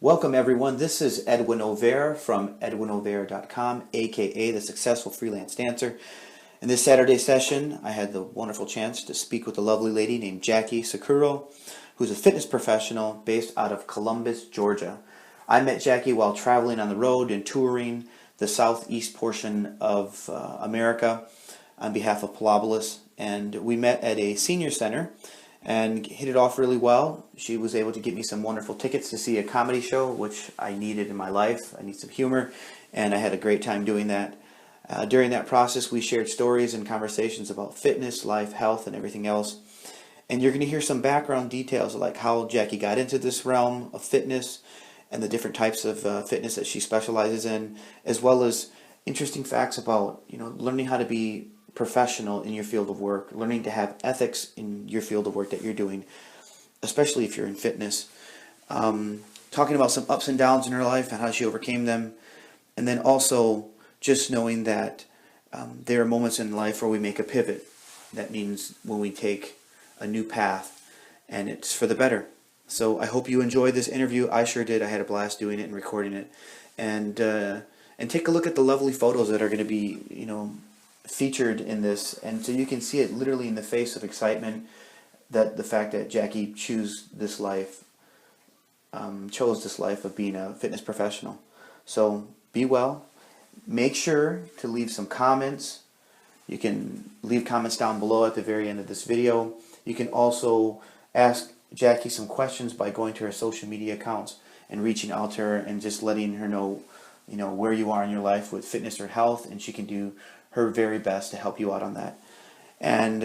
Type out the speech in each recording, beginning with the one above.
Welcome everyone. This is Edwin Olvera from edwinovera.com, aka the Successful Freelance Dancer. In this Saturday session, I had the wonderful chance to speak with a lovely lady named Jackie Securo, who's a fitness professional based out of Columbus, Georgia. I met Jackie while traveling on the road and touring the southeast portion of America on behalf of Pilobolus, and we met at a senior center and hit it off really well. She was able to get me some wonderful tickets to see a comedy show, which I needed in my life. I need some humor, and I had a great time doing that. During that process, we shared stories and conversations about fitness, life, health, and everything else. And you're going to hear some background details, like how Jackie got into this realm of fitness and the different types of fitness that she specializes in, as well as interesting facts about, learning how to be professional in your field of work, learning to have ethics in your field of work that you're doing, especially if you're in fitness. Talking about some ups and downs in her life and how she overcame them, and then also just knowing that there are moments in life where we make a pivot. That means when we take a new path, and it's for the better. So I hope you enjoyed this interview. I sure did. I had a blast doing it and recording it, and take a look at the lovely photos that are going to be, featured in this, and so you can see it literally in the face of excitement that the fact that Jackie chose this life of being a fitness professional. So be well. Make sure to leave some comments. You can leave comments down below at the very end of this video. You can also ask Jackie some questions by going to her social media accounts and reaching out to her and just letting her know, where you are in your life with fitness or health, and she can do her very best to help you out on that. And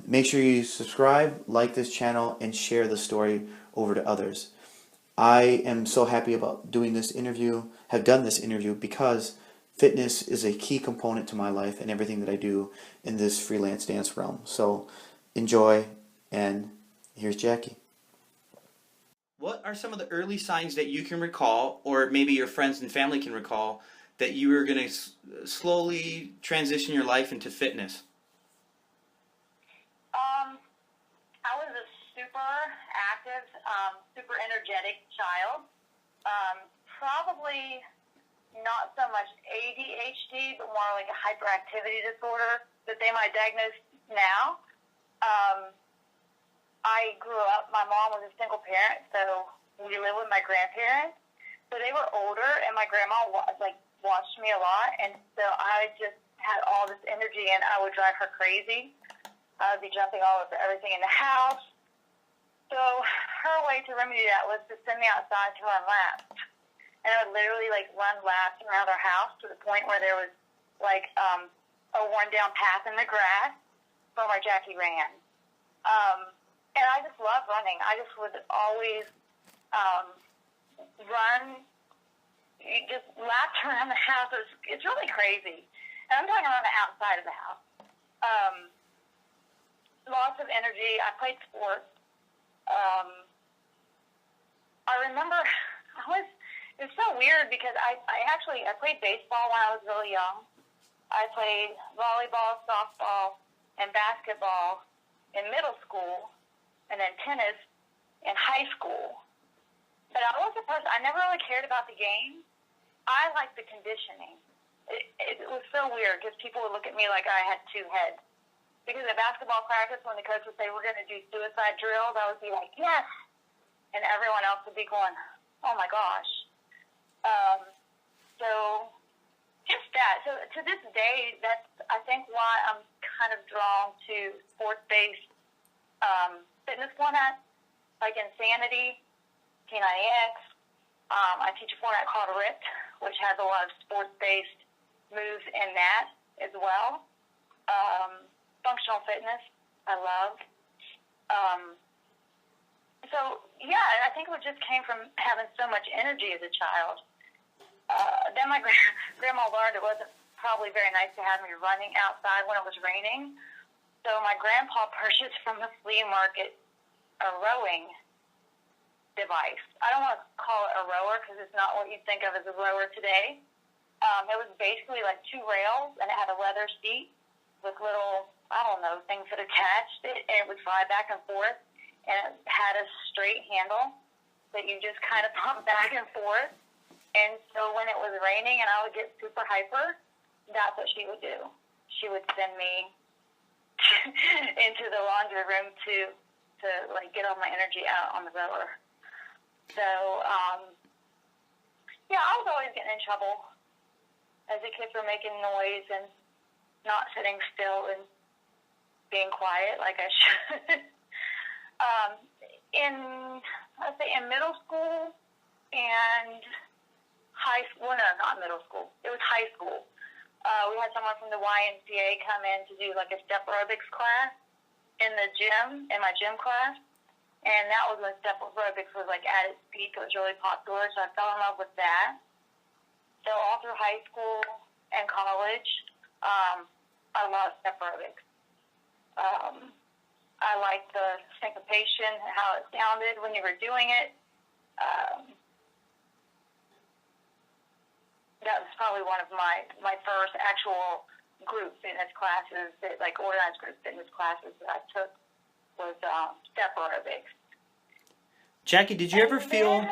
make sure you subscribe, like this channel, and share the story over to others. I am so happy about doing this interview, have done this interview, because fitness is a key component to my life and everything that I do in this freelance dance realm. So enjoy, and here's Jackie. What are some of the early signs that you can recall, or maybe your friends and family can recall, that you were going to slowly transition your life into fitness? I was a super active, super energetic child. Probably not so much ADHD, but more like a hyperactivity disorder that they might diagnose now. I grew up, my mom was a single parent, so we lived with my grandparents. So they were older, and my grandma watched me a lot, and so I just had all this energy, and I would drive her crazy. I would be jumping all over everything in the house. So her way to remedy that was to send me outside to run laps. And I would literally run laps around our house to the point where there was a worn down path in the grass from where Jackie ran. And I just love running. I just would always run just laps around the house. It's really crazy. And I'm talking around the outside of the house. Lots of energy. I played sports. I remember it was so weird because I played baseball when I was really young. I played volleyball, softball, and basketball in middle school, and then tennis in high school. But I was a person, I never really cared about the game. I liked the conditioning. It was so weird because people would look at me like I had two heads. Because at basketball practice, when the coach would say, we're going to do suicide drills, I would be like, yes! And everyone else would be going, oh my gosh. So just that. So to this day, that's, I think, why I'm kind of drawn to sports-based fitness formats, like Insanity, P90X. I teach a format called R.I.P.P.E.D, which has a lot of sports-based moves in that as well. Functional fitness, I love. So, yeah, I think it just came from having so much energy as a child. Then my grandma learned it wasn't probably very nice to have me running outside when it was raining. So my grandpa purchased from the flea market a rowing device. I don't want to call it a rower because it's not what you'd think of as a rower today. It was basically like two rails, and it had a leather seat with little, things that attached it, and it would fly back and forth, and it had a straight handle. that you just kind of pump back and forth. And so when it was raining and I would get super hyper, that's what she would do. She would send me into the laundry room to like get all my energy out on the rower. So, yeah, I was always getting in trouble as the kids were making noise and not sitting still and being quiet like I should. I'd say in middle school and high school, no, not middle school. It was high school. We had someone from the YMCA come in to do like a step aerobics class in the gym, in my gym class. And that was when step aerobics was like at its peak. It was really popular, so I fell in love with that. So all through high school and college, I loved step aerobics. I liked the syncopation, how it sounded when you were doing it. That was probably one of my first actual group fitness classes, like organized group fitness classes that I took was step aerobics. Jackie, did you ever feel?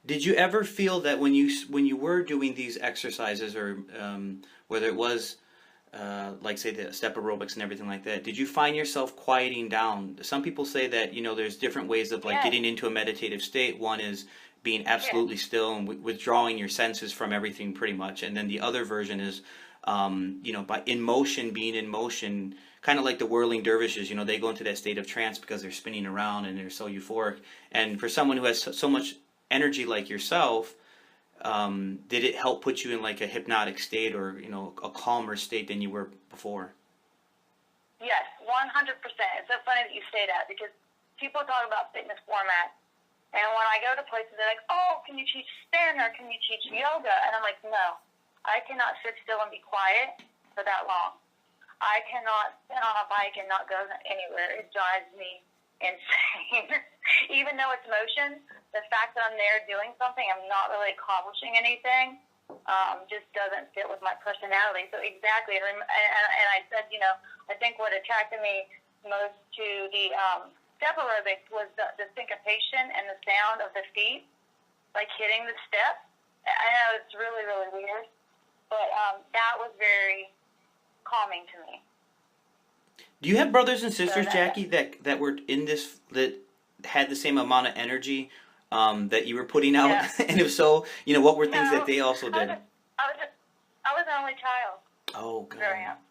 Did you ever feel that when you were doing these exercises, or whether it was like say the step aerobics and everything like that, did you find yourself quieting down? Some people say that there's different ways of like getting into a meditative state. One is being absolutely still and withdrawing your senses from everything pretty much, and then the other version is by being in motion, kind of like the whirling dervishes. They go into that state of trance because they're spinning around and they're so euphoric. And for someone who has so much energy like yourself, did it help put you in like a hypnotic state or a calmer state than you were before? Yes, 100%. It's so funny that you say that because people talk about fitness formats, and when I go to places, they're like, "Oh, can you teach spin or can you teach yoga?" And I'm like, "No, I cannot sit still and be quiet for that long. I cannot sit on a bike and not go anywhere. It drives me insane." Even though it's motion, the fact that I'm there doing something, I'm not really accomplishing anything, just doesn't fit with my personality. So exactly, and I said, I think what attracted me most to the step aerobics was the syncopation and the sound of the feet, like hitting the steps. I know it's really, really weird, but that was very calming to me. Do you have brothers and sisters, Jackie, that were in this, that had the same amount of energy that you were putting out? Yeah. And if so, what were things that they also did? I was an only child. Oh, God. Growing up.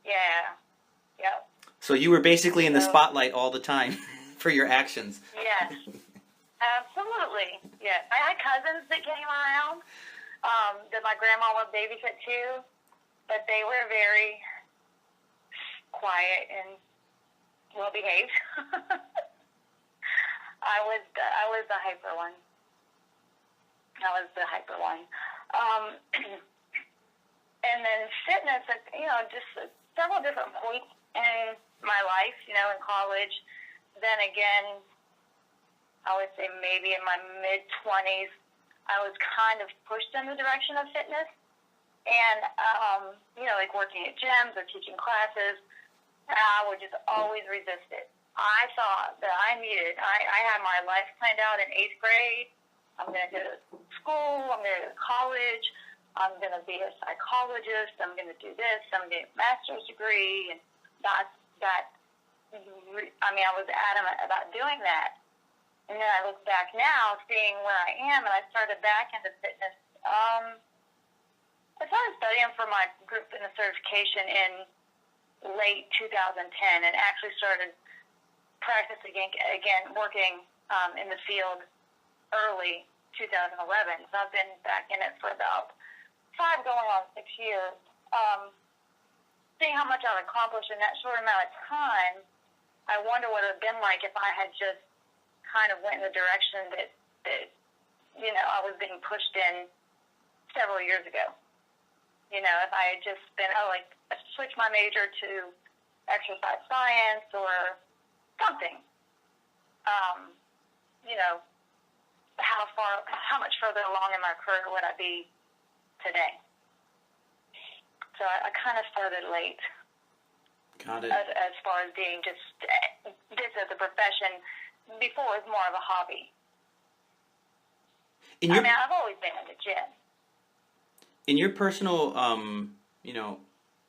Yeah. Yep. So you were basically in the spotlight all the time for your actions. Yes. Absolutely. Yeah. I had cousins that came around that my grandma would babysit too, but they were very quiet and well behaved. I was the hyper one. And then fitness, just several different points in my life, in college. Then again, I would say maybe in my mid-20s, I was kind of pushed in the direction of fitness. And, like working at gyms or teaching classes, I would just always resist it. I thought that I had my life planned out in 8th grade. I'm going to go to school. I'm going to go to college. I'm going to be a psychologist. I'm going to do this. I'm going to get a master's degree. And I was adamant about doing that. And then I look back now, seeing where I am, and I started back into fitness. I started studying for my group fitness certification in late 2010 and actually started practicing again working in the field early 2011. So I've been back in it for about 5 going on 6 years. Seeing how much I've accomplished in that short amount of time, I wonder what it would have been like if I had just kind of went in the direction that I was being pushed in several years ago. If I had just been, switch my major to exercise science or something. How much further along in my career would I be today? So I kind of started late. Got it. As far as being just this as a profession. Before it was more of a hobby. I've always been in the gym. In your personal,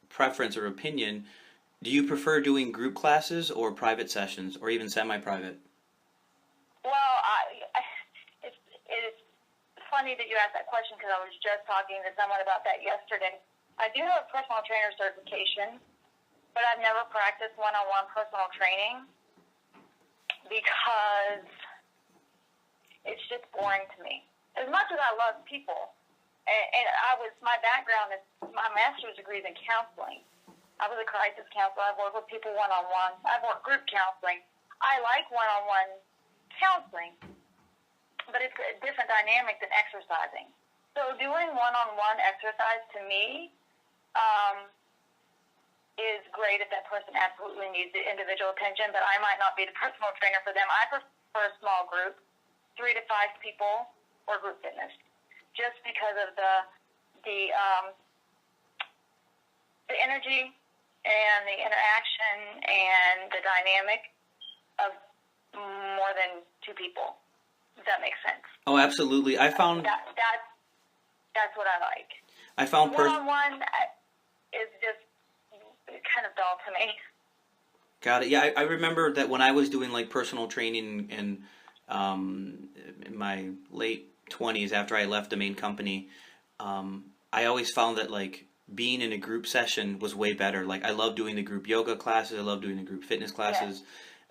preference or opinion, do you prefer doing group classes or private sessions, or even semi-private? Well, it's funny that you asked that question because I was just talking to someone about that yesterday. I do have a personal trainer certification, but I've never practiced one-on-one personal training because it's just boring to me. As much as I love people, and my background is, my master's degree is in counseling. I was a crisis counselor. I've worked with people one-on-one. I've worked group counseling. I like one-on-one counseling, but it's a different dynamic than exercising. So doing one-on-one exercise to me is great if that person absolutely needs the individual attention, but I might not be the personal trainer for them. I prefer a small group, 3 to 5 people, or group fitness, just because of the energy and the interaction and the dynamic of more than 2 people. Does that make sense? Oh, absolutely. I found that's what I like. I found one-on-one is just kind of dull to me. Got it. Yeah, I remember that when I was doing like personal training in my late 20s after I left the main company, I always found that like being in a group session was way better. Like I love doing the group yoga classes. I love doing the group fitness classes.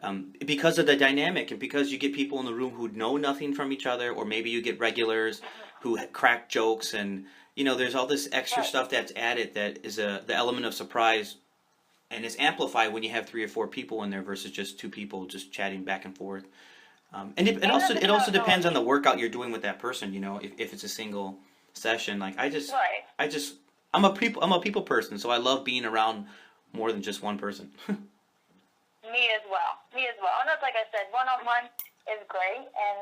Yeah. Because of the dynamic and because you get people in the room who know nothing from each other, or maybe you get regulars who crack jokes, and there's all this extra stuff that's added that is the element of surprise, and it's amplified when you have 3 or 4 people in there versus just 2 people just chatting back and forth. And it also depends on the workout you're doing with that person. If it's a single session, like I'm a people person, so I love being around more than just one person. Me as well. And that's like I said, one-on-one is great, and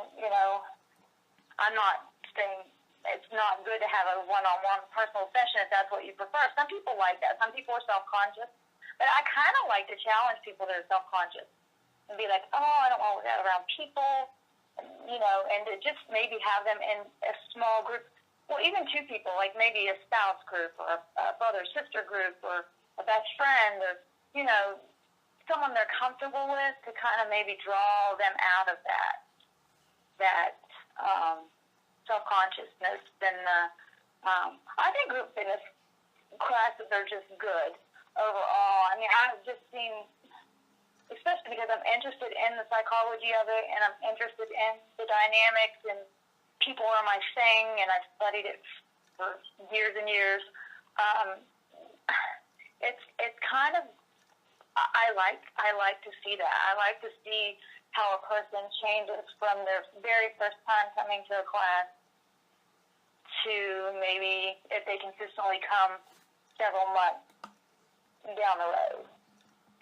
I'm not saying it's not good to have a one-on-one personal session if that's what you prefer. Some people like that. Some people are self-conscious, but I kind of like to challenge people that are self-conscious and be like, oh, I don't want to work out around people, and to just maybe have them in a small group. Well, even 2 people, like maybe a spouse group or a brother-sister group or a best friend, or someone they're comfortable with, to kind of maybe draw them out of that self-consciousness. And I think group fitness classes are just good overall. I mean, I've just seen, especially because I'm interested in the psychology of it, and I'm interested in the dynamics, and people are my thing, and I've studied it for years and years. It's kind of, I like to see that. I like to see how a person changes from their very first time coming to a class to maybe if they consistently come several months down the road.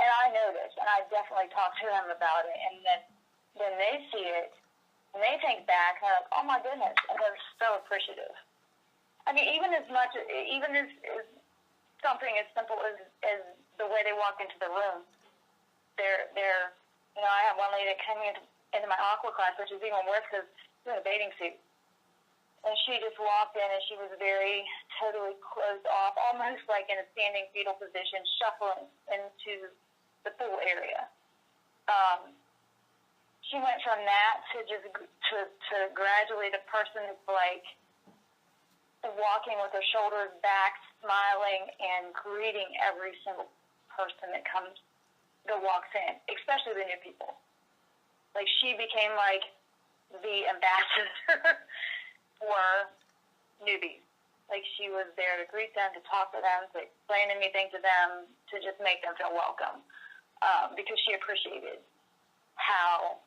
And I know this, and I definitely talk to them about it, and then they see it, and they think back, and they're like, oh my goodness, and they're so appreciative. I mean, even as something as simple as the way they walk into the room. They're I have one lady that came into my aqua class, which is even worse because she's in a bathing suit. And she just walked in, and she was totally closed off, almost like in a standing fetal position, shuffling into the pool area. She went from that to gradually the person that's like walking with her shoulders back, smiling, and greeting every single person that walks in, especially the new people. Like, she became like the ambassador for newbies. Like, she was there to greet them, to talk to them, to explain anything to them, to just make them feel welcome, because she appreciated how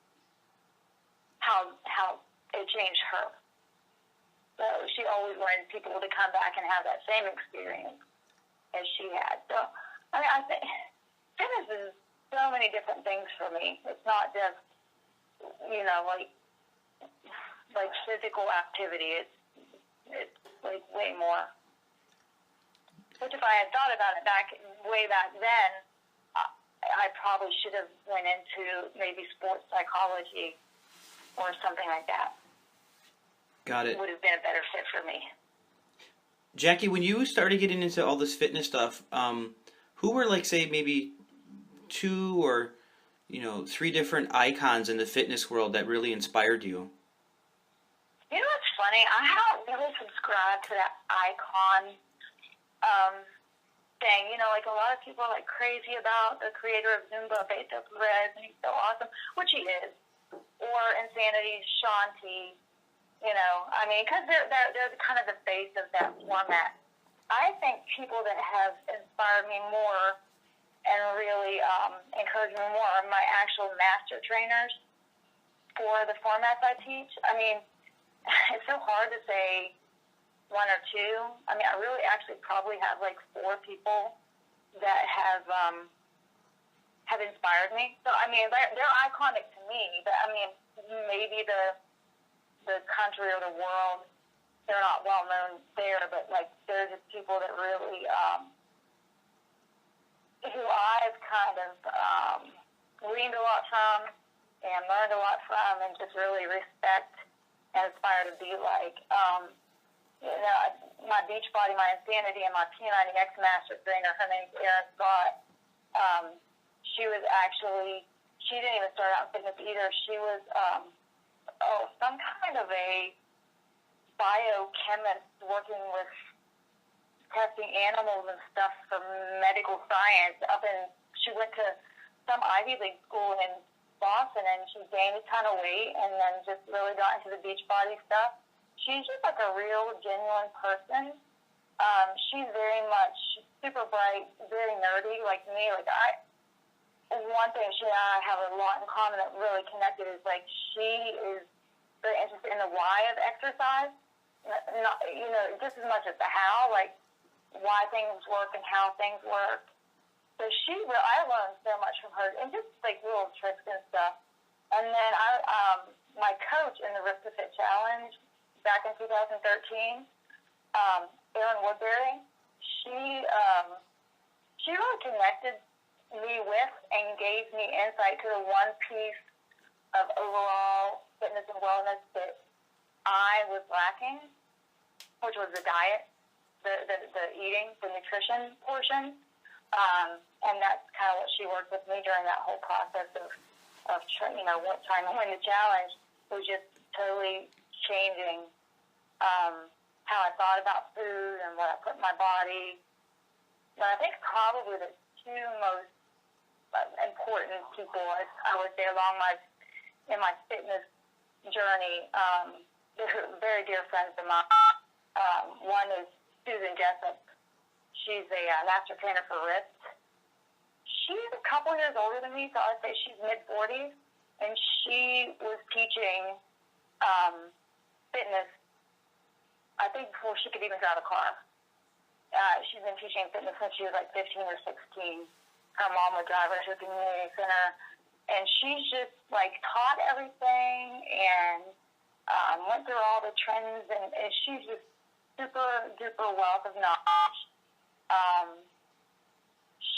it changed her. So she always wanted people to come back and have that same experience as she had. So, I mean, I think fitness is so many different things for me. It's not just, like physical activity. It's like way more. Which, if I had thought about it way back then, probably should have went into maybe sports psychology or something like that. Got it. Would have been a better fit for me. Jackie, when you started getting into all this fitness stuff, who were, like, say, maybe 2 or 3 different icons in the fitness world that really inspired you? You know what's funny? I haven't really subscribed to that icon thing. Like a lot of people are like crazy about the creator of Zumba, Pilobolus, and he's so awesome, which he is. Or Insanity, Shanti. Because they're kind of the face of that format. I think people that have inspired me more and really encouraged me more are my actual master trainers for the formats I teach. It's so hard to say 1 or 2. I really actually probably have like 4 people that have inspired me. So, they're iconic to me, but maybe the country or the world, they're not well known there, but like they're just people that really who I've kind of gleaned a lot from and learned a lot from and just really respect and aspire to be like. My Beachbody, my Insanity, and my P90X master trainer, her name's Erin Scott. She didn't even start out in fitness either. She was some kind of a biochemist working with testing animals and stuff for medical science she went to some Ivy League school in Boston, and she gained a ton of weight and then just really got into the Beachbody stuff. She's just like a real, genuine person. She's very much super bright, very nerdy like me. One thing she and I have a lot in common that really connected is like she is very interested in the why of exercise, not just as much as the how, like why things work and how things work. So I learned so much from her, and just like little tricks and stuff. And then my coach in the R.I.P.P.E.D challenge back in 2013, Erin Woodbury, she really connected me with and gave me insight to the one piece of overall fitness and wellness that I was lacking, which was the diet, the eating, the nutrition portion. And that's kind of what she worked with me during that whole process of trying to win the challenge. It was just totally changing how I thought about food and what I put in my body. But I think probably the 2 most important people, I would say, in my fitness journey, they're very dear friends of mine. One is Susan Jessup. She's a master trainer for R.I.P.E.D. She's a couple years older than me, so I'd say she's mid-40s, and she was teaching fitness, I think, before she could even drive a car. She's been teaching fitness since she was like 15 or 16. Her mom would drive her to the community center, and she's just like taught everything and went through all the trends, and she's just super duper wealth of knowledge.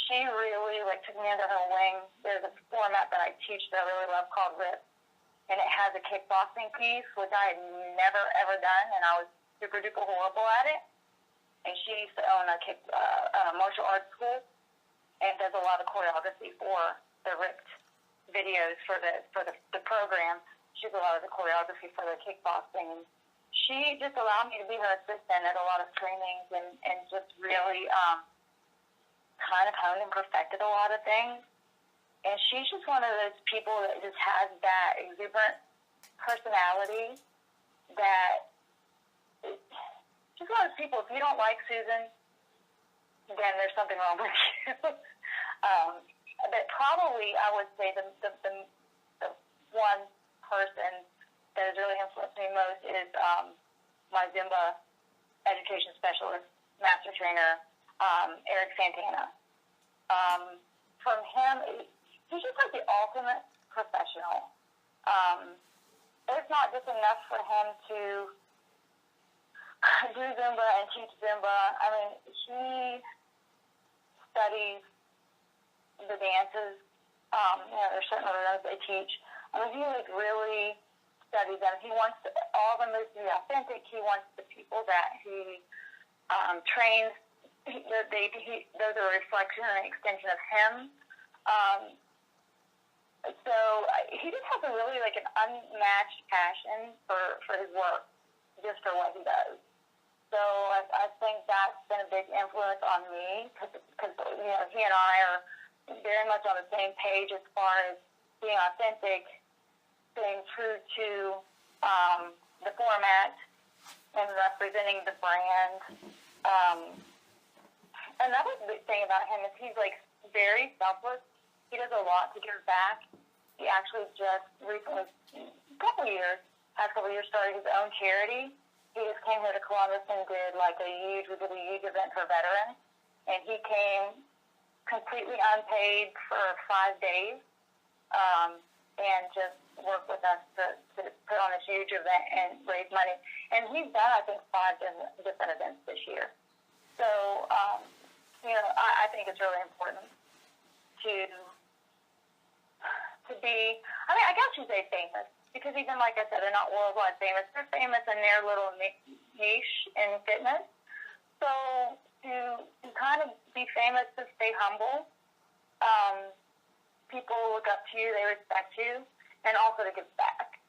She really took me under her wing. There's a format that I teach that I really love called R.I.P.E.D, and it has a kickboxing piece, which I had never ever done, and I was super duper horrible at it. And she used to own a martial arts school and does a lot of choreography for the R.I.P.E.D videos for the program. She does a lot of the choreography for the kickboxing. And she just allowed me to be her assistant at a lot of trainings and just really kind of honed and perfected a lot of things. And she's just one of those people that just has that exuberant personality that just one of those people, if you don't like Susan, then there's something wrong with you. But probably I would say the one person that has really influenced me most is my Zumba education specialist, master trainer, Eric Santana. From him, he's just like the ultimate professional. It's not just enough for him to do Zumba and teach Zumba. I mean, he studies the dances there's certain other ones they teach. I mean, he like really studies them. He wants all of them to be authentic. He wants the people that he trains. Those are a reflection and an extension of him. So he just has a really like an unmatched passion for his work, just for what he does. So I think that's been a big influence on me because he and I are very much on the same page as far as being authentic, staying true to the format, and representing the brand. Another big thing about him is he's like very selfless. He does a lot to give back. He actually just recently, past couple of years, started his own charity. He just came here to Columbus and did we did a huge event for veterans. And he came completely unpaid for 5 days and just worked with us to put on this huge event and raise money. And he's done, I think, 5 different events this year. So, I think it's really important to be, I guess you say famous, because even like I said, they're not worldwide famous. They're famous in their little niche in fitness. So to kind of be famous, to stay humble, people look up to you, they respect you, and also to give back.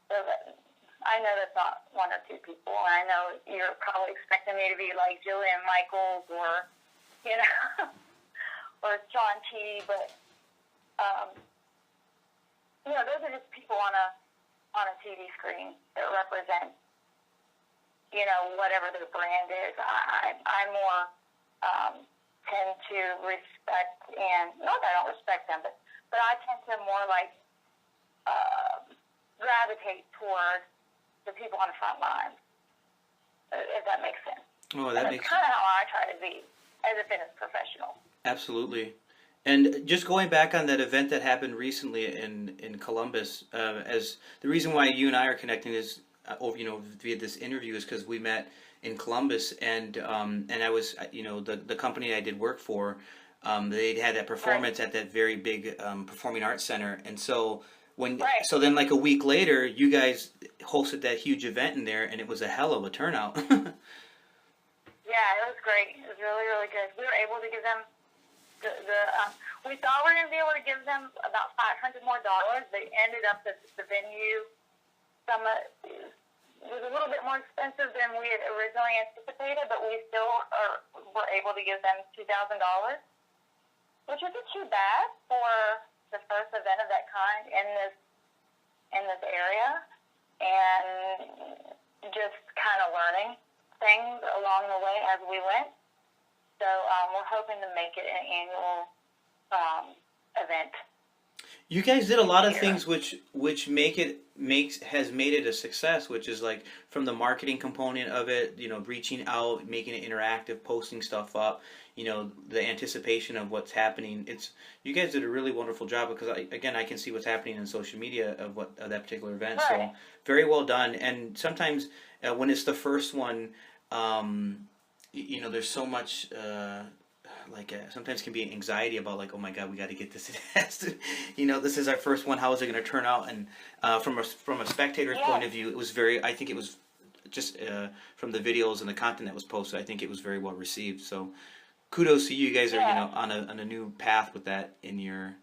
So I know that's not 1 or 2 people, and I know you're probably expecting me to be like Jillian Michaels or, or John T., but those are just people on a TV screen that represent, whatever their brand is. I more tend to respect, and not that I don't respect them, but I tend to more gravitate toward the people on the front lines, if that makes sense. Oh, that makes sense. That's kind of how I try to be as a fitness professional. Absolutely. And just going back on that event that happened recently in Columbus, as the reason why you and I are connecting is, via this interview is because we met in Columbus, and I was, the company I did work for, they had that performance at that very big performing arts center, and so so then like a week later, you guys hosted that huge event in there, and it was a hell of a turnout. Yeah, it was great. It was really, really good. We were able to give them we thought we were going to be able to give them about $500 more. They ended up the venue. It was a little bit more expensive than we had originally anticipated, but we still were able to give them $2,000, which isn't too bad for the first event of that kind in this area, and just kind of learning things along the way as we went. So we're hoping to make it an annual event. You guys did a lot of things which has made it a success, which is like from the marketing component of it, reaching out, making it interactive, posting stuff up, the anticipation of what's happening. You guys did a really wonderful job, because I can see what's happening in social media of that particular event. Right. So very well done. And sometimes when it's the first one, there's so much sometimes can be anxiety about oh my God, we got to get this. This is our first one. How is it going to turn out? And from a spectator's point of view, it was I think it was just from the videos and the content that was posted, I think it was very well received. So kudos to you. You guys are on a new path with that in your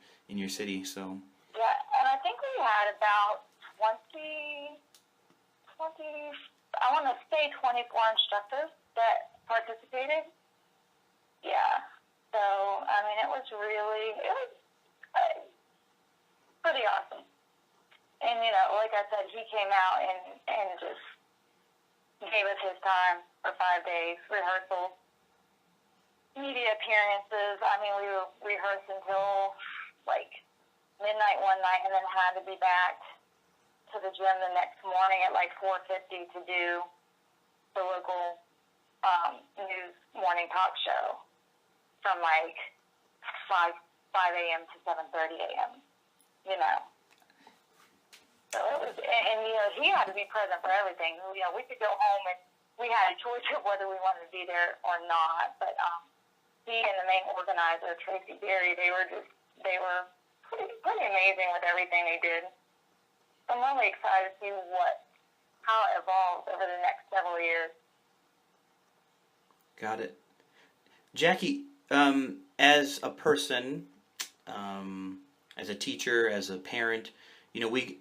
city. So and I think we had about 24 instructors that participated. Yeah. So, it was pretty awesome. And, like I said, he came out and just gave us his time for 5 days, rehearsals, media appearances. We were rehearsed until, midnight one night, and then had to be back to the gym the next morning at 4:50 to do the local news morning talk show from 5 a.m. to 7:30 a.m. So it was, and he had to be present for everything. We could go home and we had a choice of whether we wanted to be there or not. But he and the main organizer, Tracy Berry, they were just they were pretty amazing with everything they did. So I'm really excited to see how it evolves over the next several years. Got it. Jackie, as a person, as a teacher, as a parent, we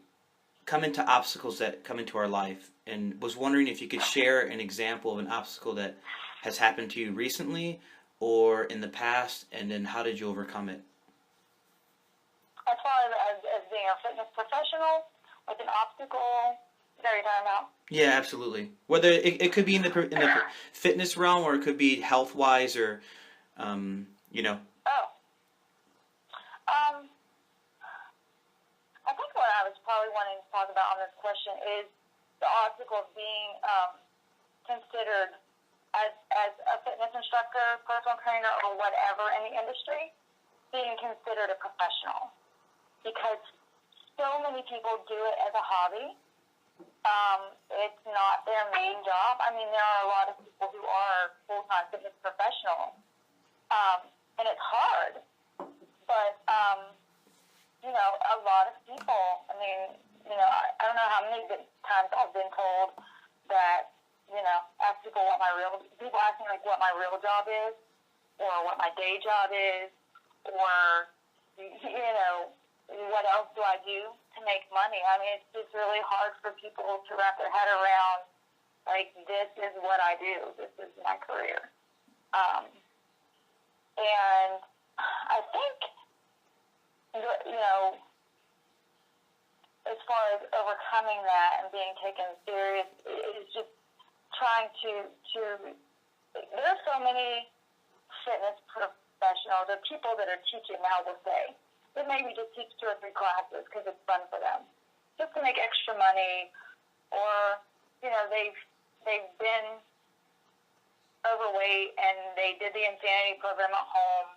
come into obstacles that come into our life, and was wondering if you could share an example of an obstacle that has happened to you recently or in the past, and then how did you overcome it? As far as being a fitness professional with an obstacle, is that what you're talking about? Yeah, absolutely. Whether it could be in the fitness realm, or it could be health wise, or Oh. I think what I was probably wanting to talk about on this question is the obstacle of being considered as a fitness instructor, personal trainer, or whatever in the industry, being considered a professional. Because so many people do it as a hobby. It's not their main job. I mean, there are a lot of people who are full-time fitness professionals, and it's hard. But, a lot of people, I mean, I don't know how many times I've been told that, ask people what people ask me, like, what my real job is, or what my day job is, or, what else do I do to make money? I mean, it's just really hard for people to wrap their head around, like, this is what I do. This is my career. And I think, as far as overcoming that and being taken serious, is just trying to there's so many fitness professionals or people that are teaching now will say, they maybe just teach 2 or 3 classes because it's fun for them, just to make extra money, or, they've been overweight and they did the insanity program at home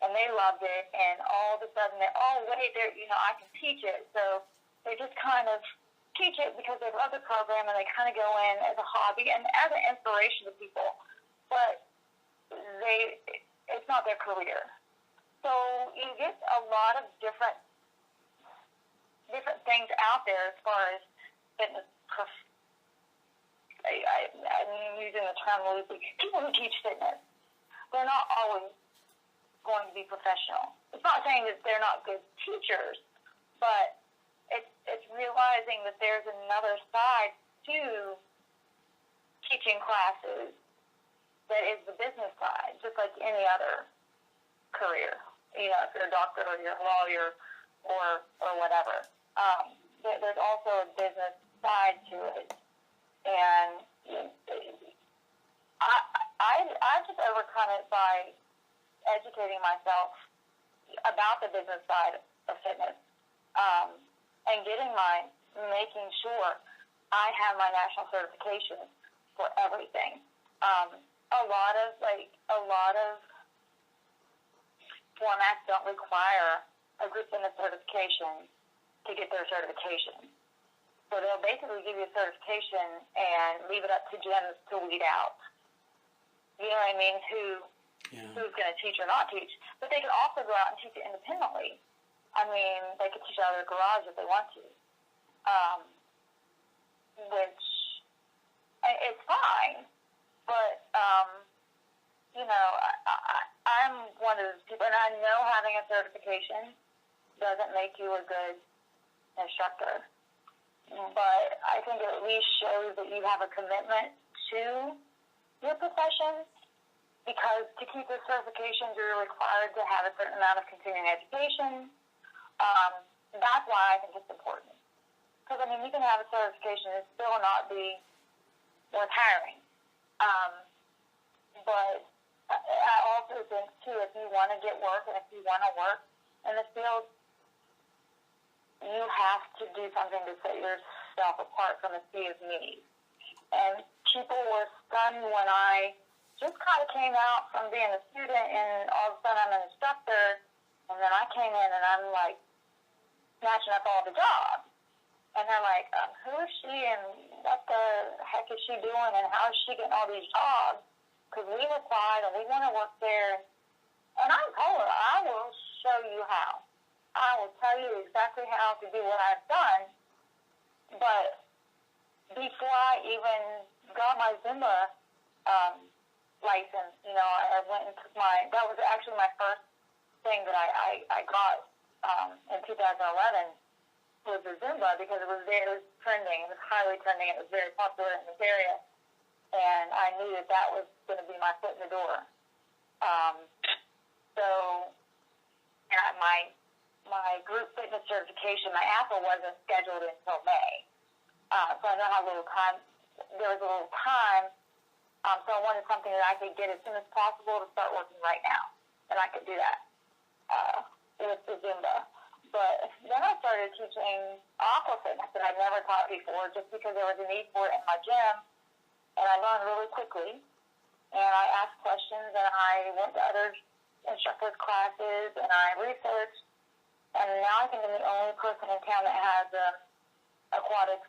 and they loved it, and all of a sudden I can teach it. So they just kind of teach it because they love the program, and they kind of go in as a hobby and as an inspiration to people. But it's not their career. So you get a lot of different things out there as far as fitness. I'm using the term loosely. People who teach fitness, they're not always going to be professional. It's not saying that they're not good teachers, but it's realizing that there's another side to teaching classes that is the business side, just like any other career. If you're a doctor or you're a lawyer or whatever. There's also a business side to it. And I just overcome it by educating myself about the business side of fitness, and making sure I have my national certification for everything. A lot of formats don't require a group fitness certification to get their certification. So they'll basically give you a certification and leave it up to gyms to weed out. You know what I mean? Who's going to teach or not teach. But they can also go out and teach it independently. I mean, they could teach out of their garage if they want to. Which, it's fine. But, I'm one of those people, and I know having a certification doesn't make you a good instructor. But I think it at least shows that you have a commitment to your profession, because to keep the certifications, you're required to have a certain amount of continuing education. That's why I think it's important. Because, you can have a certification and still not be worth hiring. But I also think, too, if you want to get work and if you want to work in the field, you have to do something to set yourself apart from a sea of me. And people were stunned when I just kind of came out from being a student, and all of a sudden I'm an instructor, and then I came in and I'm like snatching up all the jobs. And they're like, who is she, and what the heck is she doing, and how is she getting all these jobs? Because we applied and we want to work there. And I told her, I will show you how. tell you exactly how to do what I've done, but before I even got my Zumba license, I went and took that was actually my first thing that I got in 2011 was the Zumba, because it was trending. It was highly trending. It was very popular in this area, and I knew that was going to be my foot in the door. So my group fitness certification, my APA wasn't scheduled until May. So I know how there was a little time. So I wanted something that I could get as soon as possible to start working right now, and I could do that with the Zumba. But then I started teaching aqua fitness that I'd never taught before, just because there was a need for it in my gym, and I learned really quickly. And I asked questions, and I went to other instructors' classes, and I researched, and now I think I'm the only person in town that has an aquatic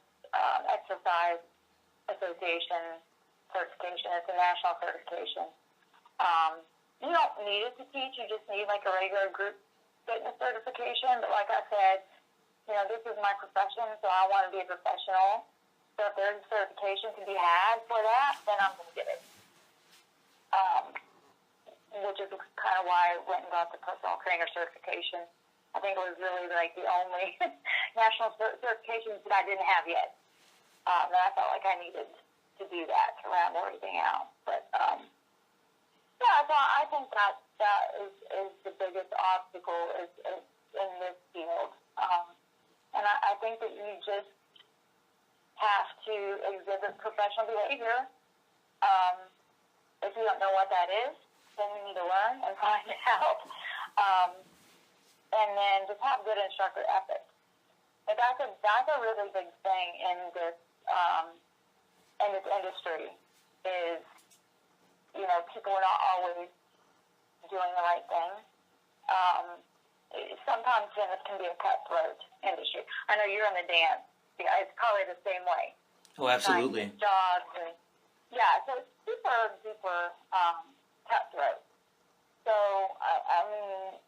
exercise association certification. It's a national certification. You don't need it to teach. You just need like a regular group fitness certification. But like I said, this is my profession, so I want to be a professional. So if there's a certification to be had for that, then I'm going to get it. Which is kind of why I went and got the personal trainer certification. I think it was really like the only national certification that I didn't have yet. And I felt like I needed to do that to round everything out. But so I think that is the biggest obstacle is in this field. And I think that you just have to exhibit professional behavior. If you don't know what that is, then you need to learn and find out. And then just have good instructor ethics. But that's a really big thing in this industry is, people are not always doing the right thing. Sometimes fitness can be a cutthroat industry. I know you're in the dance. Yeah, it's probably the same way. Oh, absolutely. Jobs and so it's super, super cutthroat. So I mean,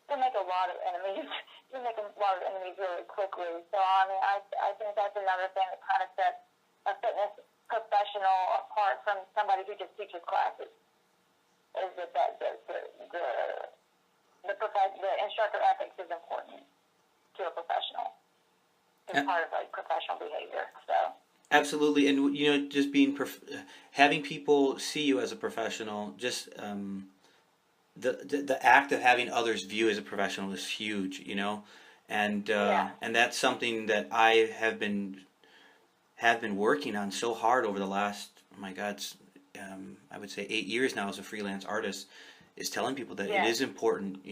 you make a lot of enemies. You make a lot of enemies really quickly. So I mean, I think that's another thing that kind of sets a fitness professional apart from somebody who just teaches classes. Is that the instructor ethics is important to a professional. It's part of like professional behavior. So. Absolutely, and just being having people see you as a professional, just the act of having others view as a professional is huge, and that's something that I have been working on so hard over the last, oh my God, I would say 8 years now as a freelance artist, is telling people that it is important,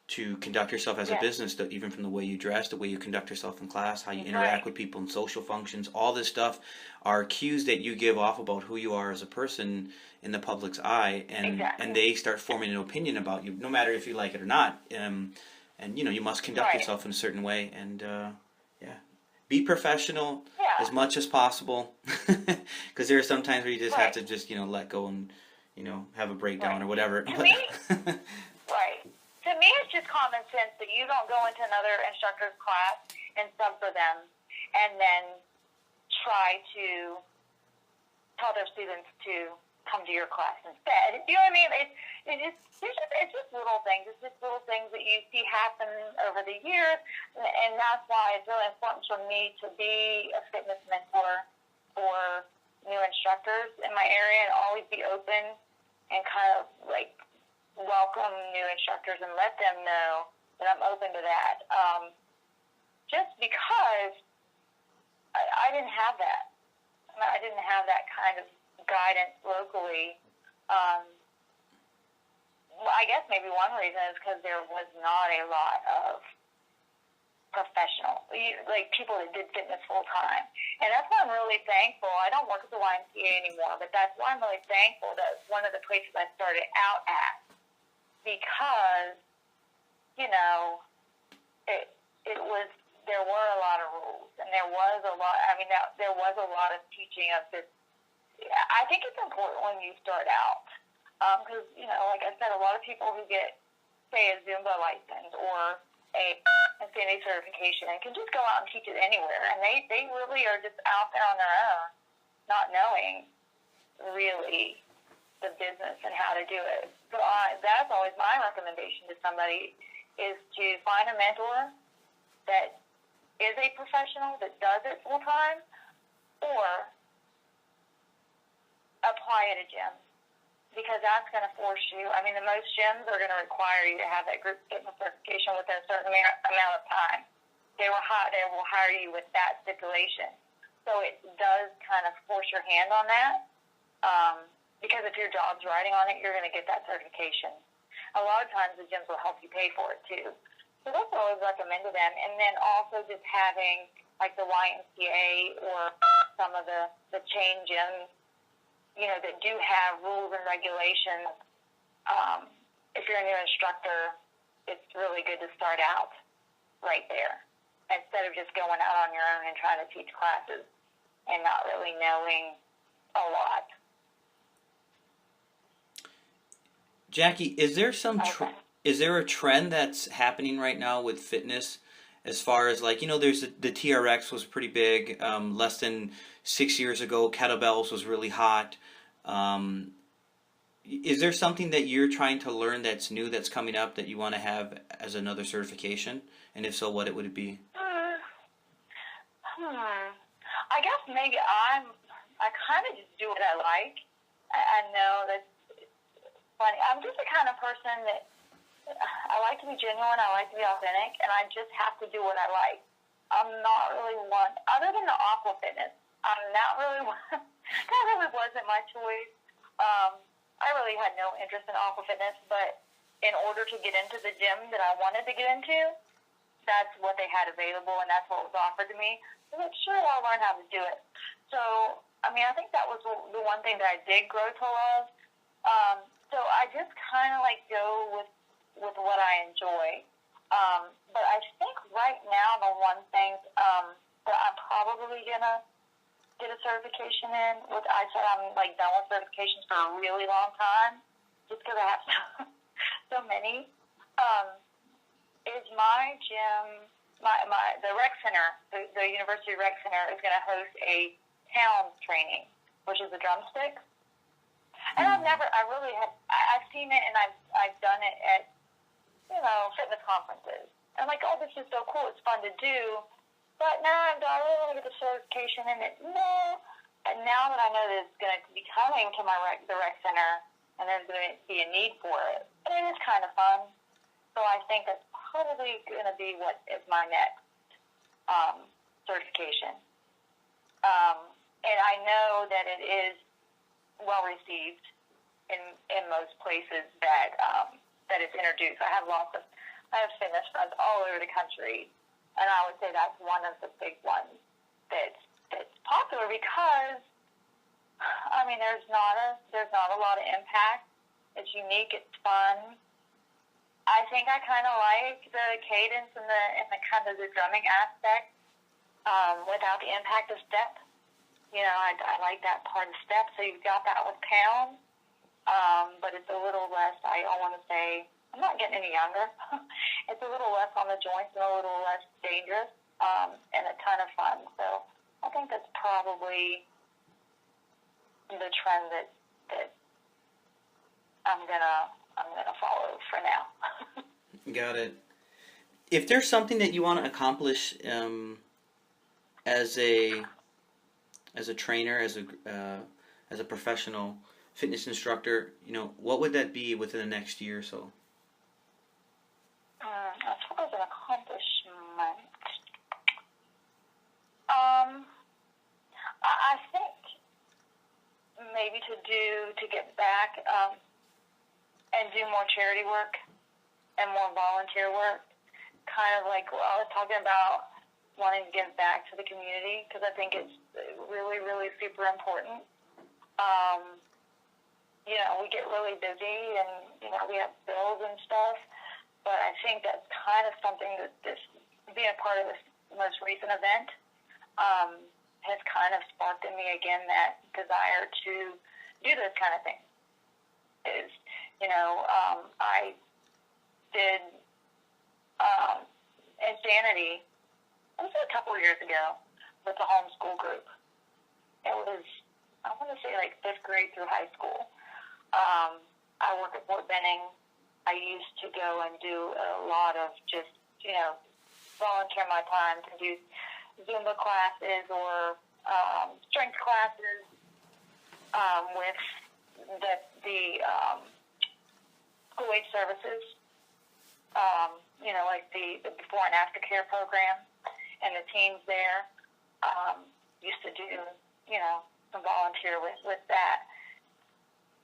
to conduct yourself as a business, even from the way you dress, the way you conduct yourself in class, how you interact with people in social functions, all this stuff are cues that you give off about who you are as a person in the public's eye, and they start forming an opinion about you, no matter if you like it or not. And you must conduct yourself in a certain way, and be professional as much as possible, because there are some times where you just have to just let go and have a breakdown or whatever. To me, To me, it's just common sense that you don't go into another instructor's class and sub for them and then try to tell their students to come to your class instead. You know what I mean? It's just little things. It's just little things that you see happen over the years, and that's why it's really important for me to be a fitness mentor for new instructors in my area and always be open and kind of like welcome new instructors and let them know that I'm open to that. Just because I didn't have that. I didn't have that kind of guidance locally. Well, I guess maybe one reason is because there was not a lot of professional, like people that did fitness full time. And that's why I'm really thankful. I don't work at the YMCA anymore, but that's why I'm really thankful that it's one of the places I started out at. Because, there were a lot of rules, and there was a lot of teaching of this. I think it's important when you start out, because, like I said, a lot of people who get, say, a Zumba license or a insanity certification and can just go out and teach it anywhere. And they really are just out there on their own, not knowing really the business and how to do it. So that's always my recommendation to somebody, is to find a mentor that is a professional that does it full time, or apply at a gym, because that's going to force you. I mean, the most gyms are going to require you to have that group fitness certification within a certain amount of time. They will hire you with that stipulation. So it does kind of force your hand on that, because if your job's riding on it, you're going to get that certification. A lot of times the gyms will help you pay for it too. So that's what I always recommend to them. And then also just having like the YMCA or some of the chain gyms, that do have rules and regulations. If you're a new instructor, it's really good to start out right there, instead of just going out on your own and trying to teach classes and not really knowing a lot. Jackie, is there is there a trend that's happening right now with fitness, as far as there's the TRX was pretty big, less than 6 years ago, kettlebells was really hot. Is there something that you're trying to learn that's new, that's coming up, that you want to have as another certification? And if so, what it would be? I guess maybe I kind of just do what I like. I know that's funny. I'm just the kind of person that I like to be genuine, I like to be authentic, and I just have to do what I like. I'm not really one, other than the aqua fitness, I'm not really one, that really wasn't my choice. I really had no interest in aqua fitness, but in order to get into the gym that I wanted to get into, that's what they had available, and that's what was offered to me. So I'm sure I'll learn how to do it. So, I think that was the one thing that I did grow to love. So I just kind of go with what I enjoy. But I think right now the one thing that I'm probably going to get a certification in, which I said I'm done with certifications for a really long time, just because I have so many, is my gym, the rec center, the University Rec Center is going to host a town training, which is a drumstick. And I've seen it, and I've done it at, fitness conferences. I'm like, oh, this is so cool, it's fun to do. But now I really want to get the certification in it. No. And now that I know that it's going to be coming to the rec center, and there's going to be a need for it, and it is kind of fun. So I think that's probably going to be what is my next certification. And I know that it is well received in most places that it's introduced. I have fitness friends all over the country, and I would say that's one of the big ones that's popular because there's not a lot of impact. It's unique. It's fun. I think I kind of like the cadence and the kind of the drumming aspect without the impact of step. I like that part of step. So you've got that with pound, but it's a little less. I don't want to say I'm not getting any younger. It's a little less on the joints and a little less dangerous, and a ton of fun. So I think that's probably the trend that I'm gonna follow for now. Got it. If there's something that you want to accomplish as a trainer, as a professional fitness instructor, what would that be within the next year or so? As far as an accomplishment, I think maybe to get back and do more charity work and more volunteer work, kind of like what I was talking about, wanting to give back to the community, because I think it's really, really super important. We get really busy and, we have bills and stuff, but I think that's kind of something that being a part of this most recent event has kind of sparked in me again that desire to do this kind of thing. I did Insanity. It was a couple of years ago with the homeschool group. It was, I want to say, like 5th grade through high school. I work at Fort Benning. I used to go and do a lot of just, volunteer my time to do Zumba classes or strength classes with the school age services, like the before and after care program and the teams there. Used to do, some volunteer with that.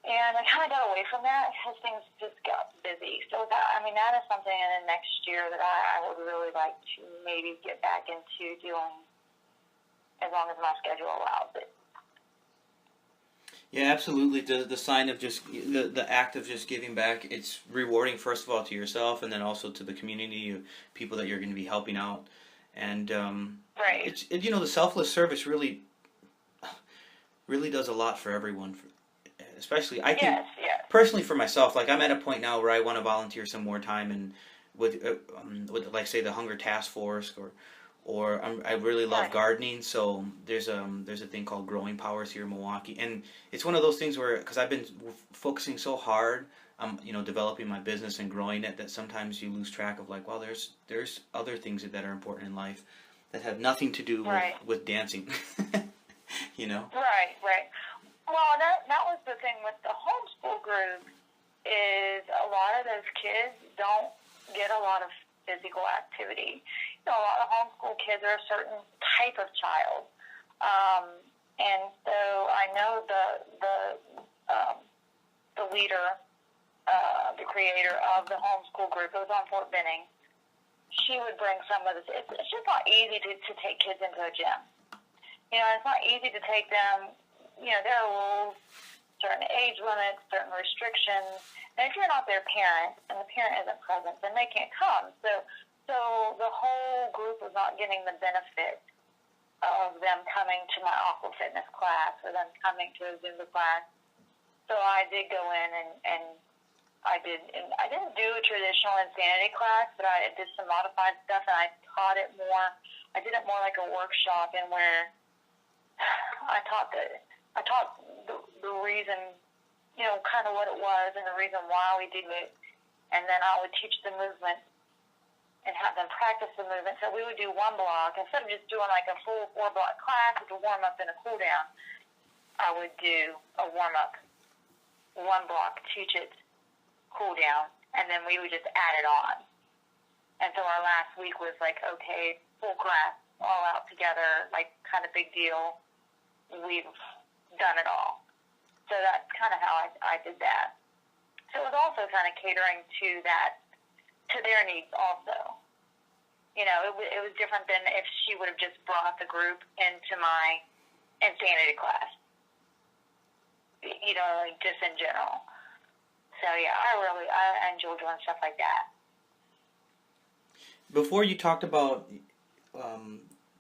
And I kind of got away from that because things just got busy. So that is something in the next year that I would really like to maybe get back into doing as long as my schedule allows it. Yeah, absolutely. The sign of just the act of just giving back, it's rewarding, first of all, to yourself, and then also to the community of people that you're going to be helping out. And right. The selfless service really does a lot for everyone. Especially, I think personally for myself, like I'm at a point now where I want to volunteer some more time and with like say the Hunger Task Force or I really love gardening. So there's a thing called Growing Powers here in Milwaukee, and it's one of those things where because I've been focusing so hard, developing my business and growing it that sometimes you lose track of like, well, there's other things that are important in life that have nothing to do with dancing. Right. Well, that was the thing with the homeschool group is a lot of those kids don't get a lot of physical activity. A lot of homeschool kids are a certain type of child. And so I know the leader, the creator of the homeschool group, it was on Fort Benning. She would bring some of this. It's just not easy to take kids into a gym. It's not easy to take them. There are rules, certain age limits, certain restrictions. And if you're not their parent and the parent isn't present, then they can't come. So the whole group was not getting the benefit of them coming to my aqua fitness class or them coming to a Zumba class. So I did go in and I didn't do a traditional insanity class, but I did some modified stuff and I taught it more. I did it more like a workshop in where I taught the reason, kind of what it was and the reason why we did it. And then I would teach the movement and have them practice the movement. So we would do one block. Instead of just doing like a full 4-block class with a warm-up and a cool-down, I would do a warm-up, one block, teach it, cool-down, and then we would just add it on. And so our last week was like, okay, full class, all out together, like kind of big deal. We've done it all. So that's kind of how I did that. So it was also kind of catering to their needs also. It was different than if she would have just brought the group into my insanity class. Like just in general. So yeah, I enjoy doing stuff like that. Before you talked about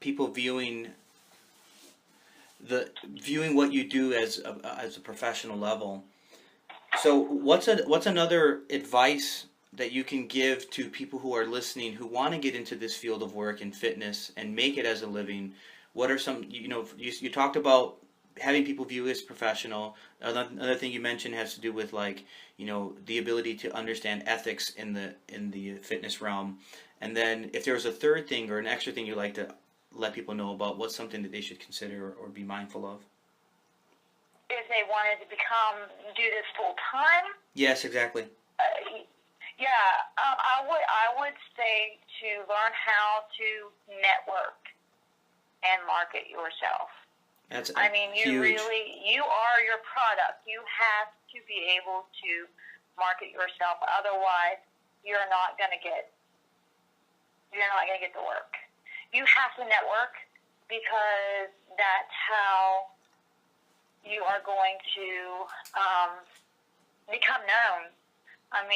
people viewing what you do as a professional level. So what's another advice that you can give to people who are listening who want to get into this field of work in fitness and make it as a living? What are some, you talked about having people view as professional. Another thing you mentioned has to do with the ability to understand ethics in the fitness realm. And then if there was a third thing or an extra thing you'd like to let people know about, what's something that they should consider or be mindful of? If they wanted to do this full time? Yes, exactly. I would say to learn how to network and market yourself. That's huge. You are your product. You have to be able to market yourself. Otherwise, you're not going to get the work. You have to network because that's how you are going to become known. I'm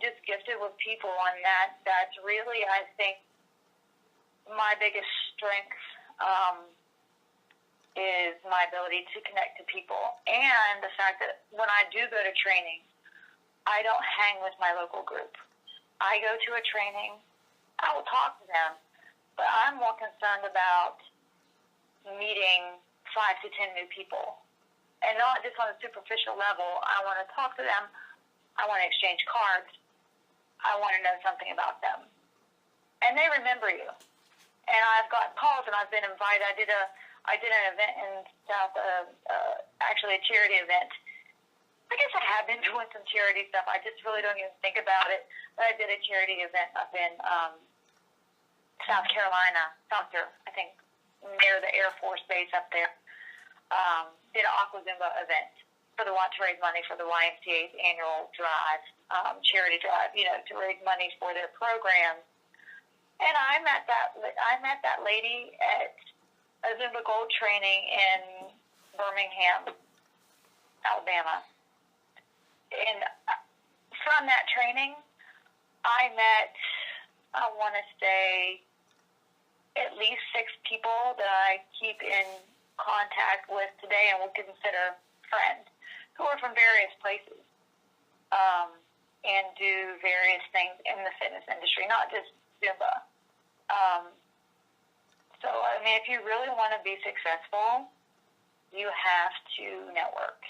just gifted with people, and that's really, I think, my biggest strength is my ability to connect to people, and the fact that when I do go to training, I don't hang with my local group. I go to a training, I will talk to them, but I'm more concerned about meeting 5 to 10 new people. And not just on a superficial level. I want to talk to them. I want to exchange cards. I want to know something about them. And they remember you. And I've got calls, and I've been invited. I did an event in South, actually a charity event. I guess I have been doing some charity stuff. I just really don't even think about it. But I did a charity event up in South Carolina, Sumter, I think, near the Air Force Base up there. Did an Aqua Zumba event to raise money for the YMCA's annual drive, charity drive, to raise money for their programs. And I met that lady at a Zumba Gold training in Birmingham, Alabama. And from that training, I met, I want to say, at least 6 people that I keep in contact with today and would consider friends, who are from various places and do various things in the fitness industry, not just Zumba. So, I mean, if you really want to be successful, you have to network.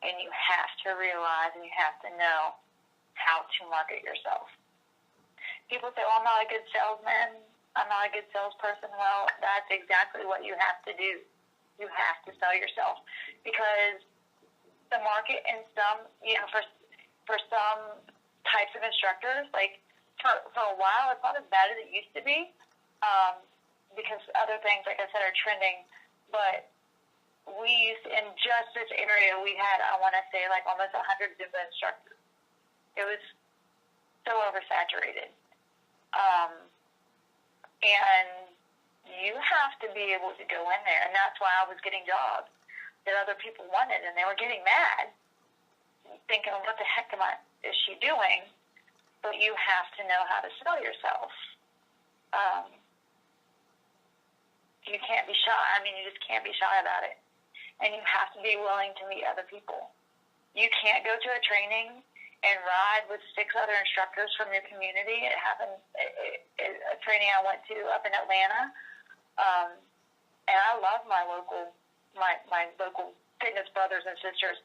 And you have to realize and you have to know how to market yourself. People say, well, I'm not a good salesman. I'm not a good salesperson. Well, that's exactly what you have to do. You have to sell yourself. Because the market in some, for some types of instructors, like for a while, it's not as bad as it used to be. Because other things, like I said, are trending. But we used, in just this area, we had, I want to say, like almost 100 Zumba instructors. It was so oversaturated. And you have to be able to go in there. And that's why I was getting jobs that other people wanted. And they were getting mad, thinking, what the heck is she doing? But you have to know how to sell yourself. You can't be shy. I mean, you just can't be shy about it. And you have to be willing to meet other people. You can't go to a training and ride with 6 other instructors from your community. It happened at a training I went to up in Atlanta. And I love my local fitness brothers and sisters,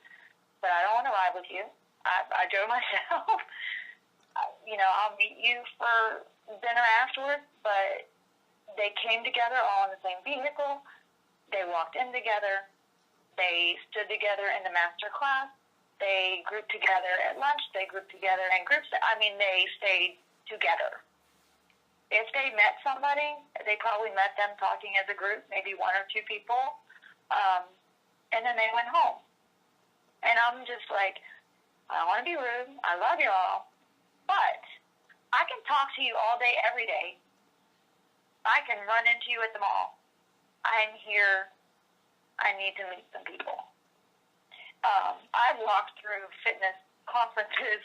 but I don't want to ride with you. I drove myself. I'll meet you for dinner afterwards, but they came together all in the same vehicle. They walked in together. They stood together in the master class. They grouped together at lunch. They grouped together in groups. I mean, they stayed together. If they met somebody, they probably met them talking as a group, maybe 1 or 2 people, and then they went home. And I'm just like, I don't want to be rude. I love you all. But I can talk to you all day, every day. I can run into you at the mall. I'm here. I need to meet some people. I've walked through fitness conferences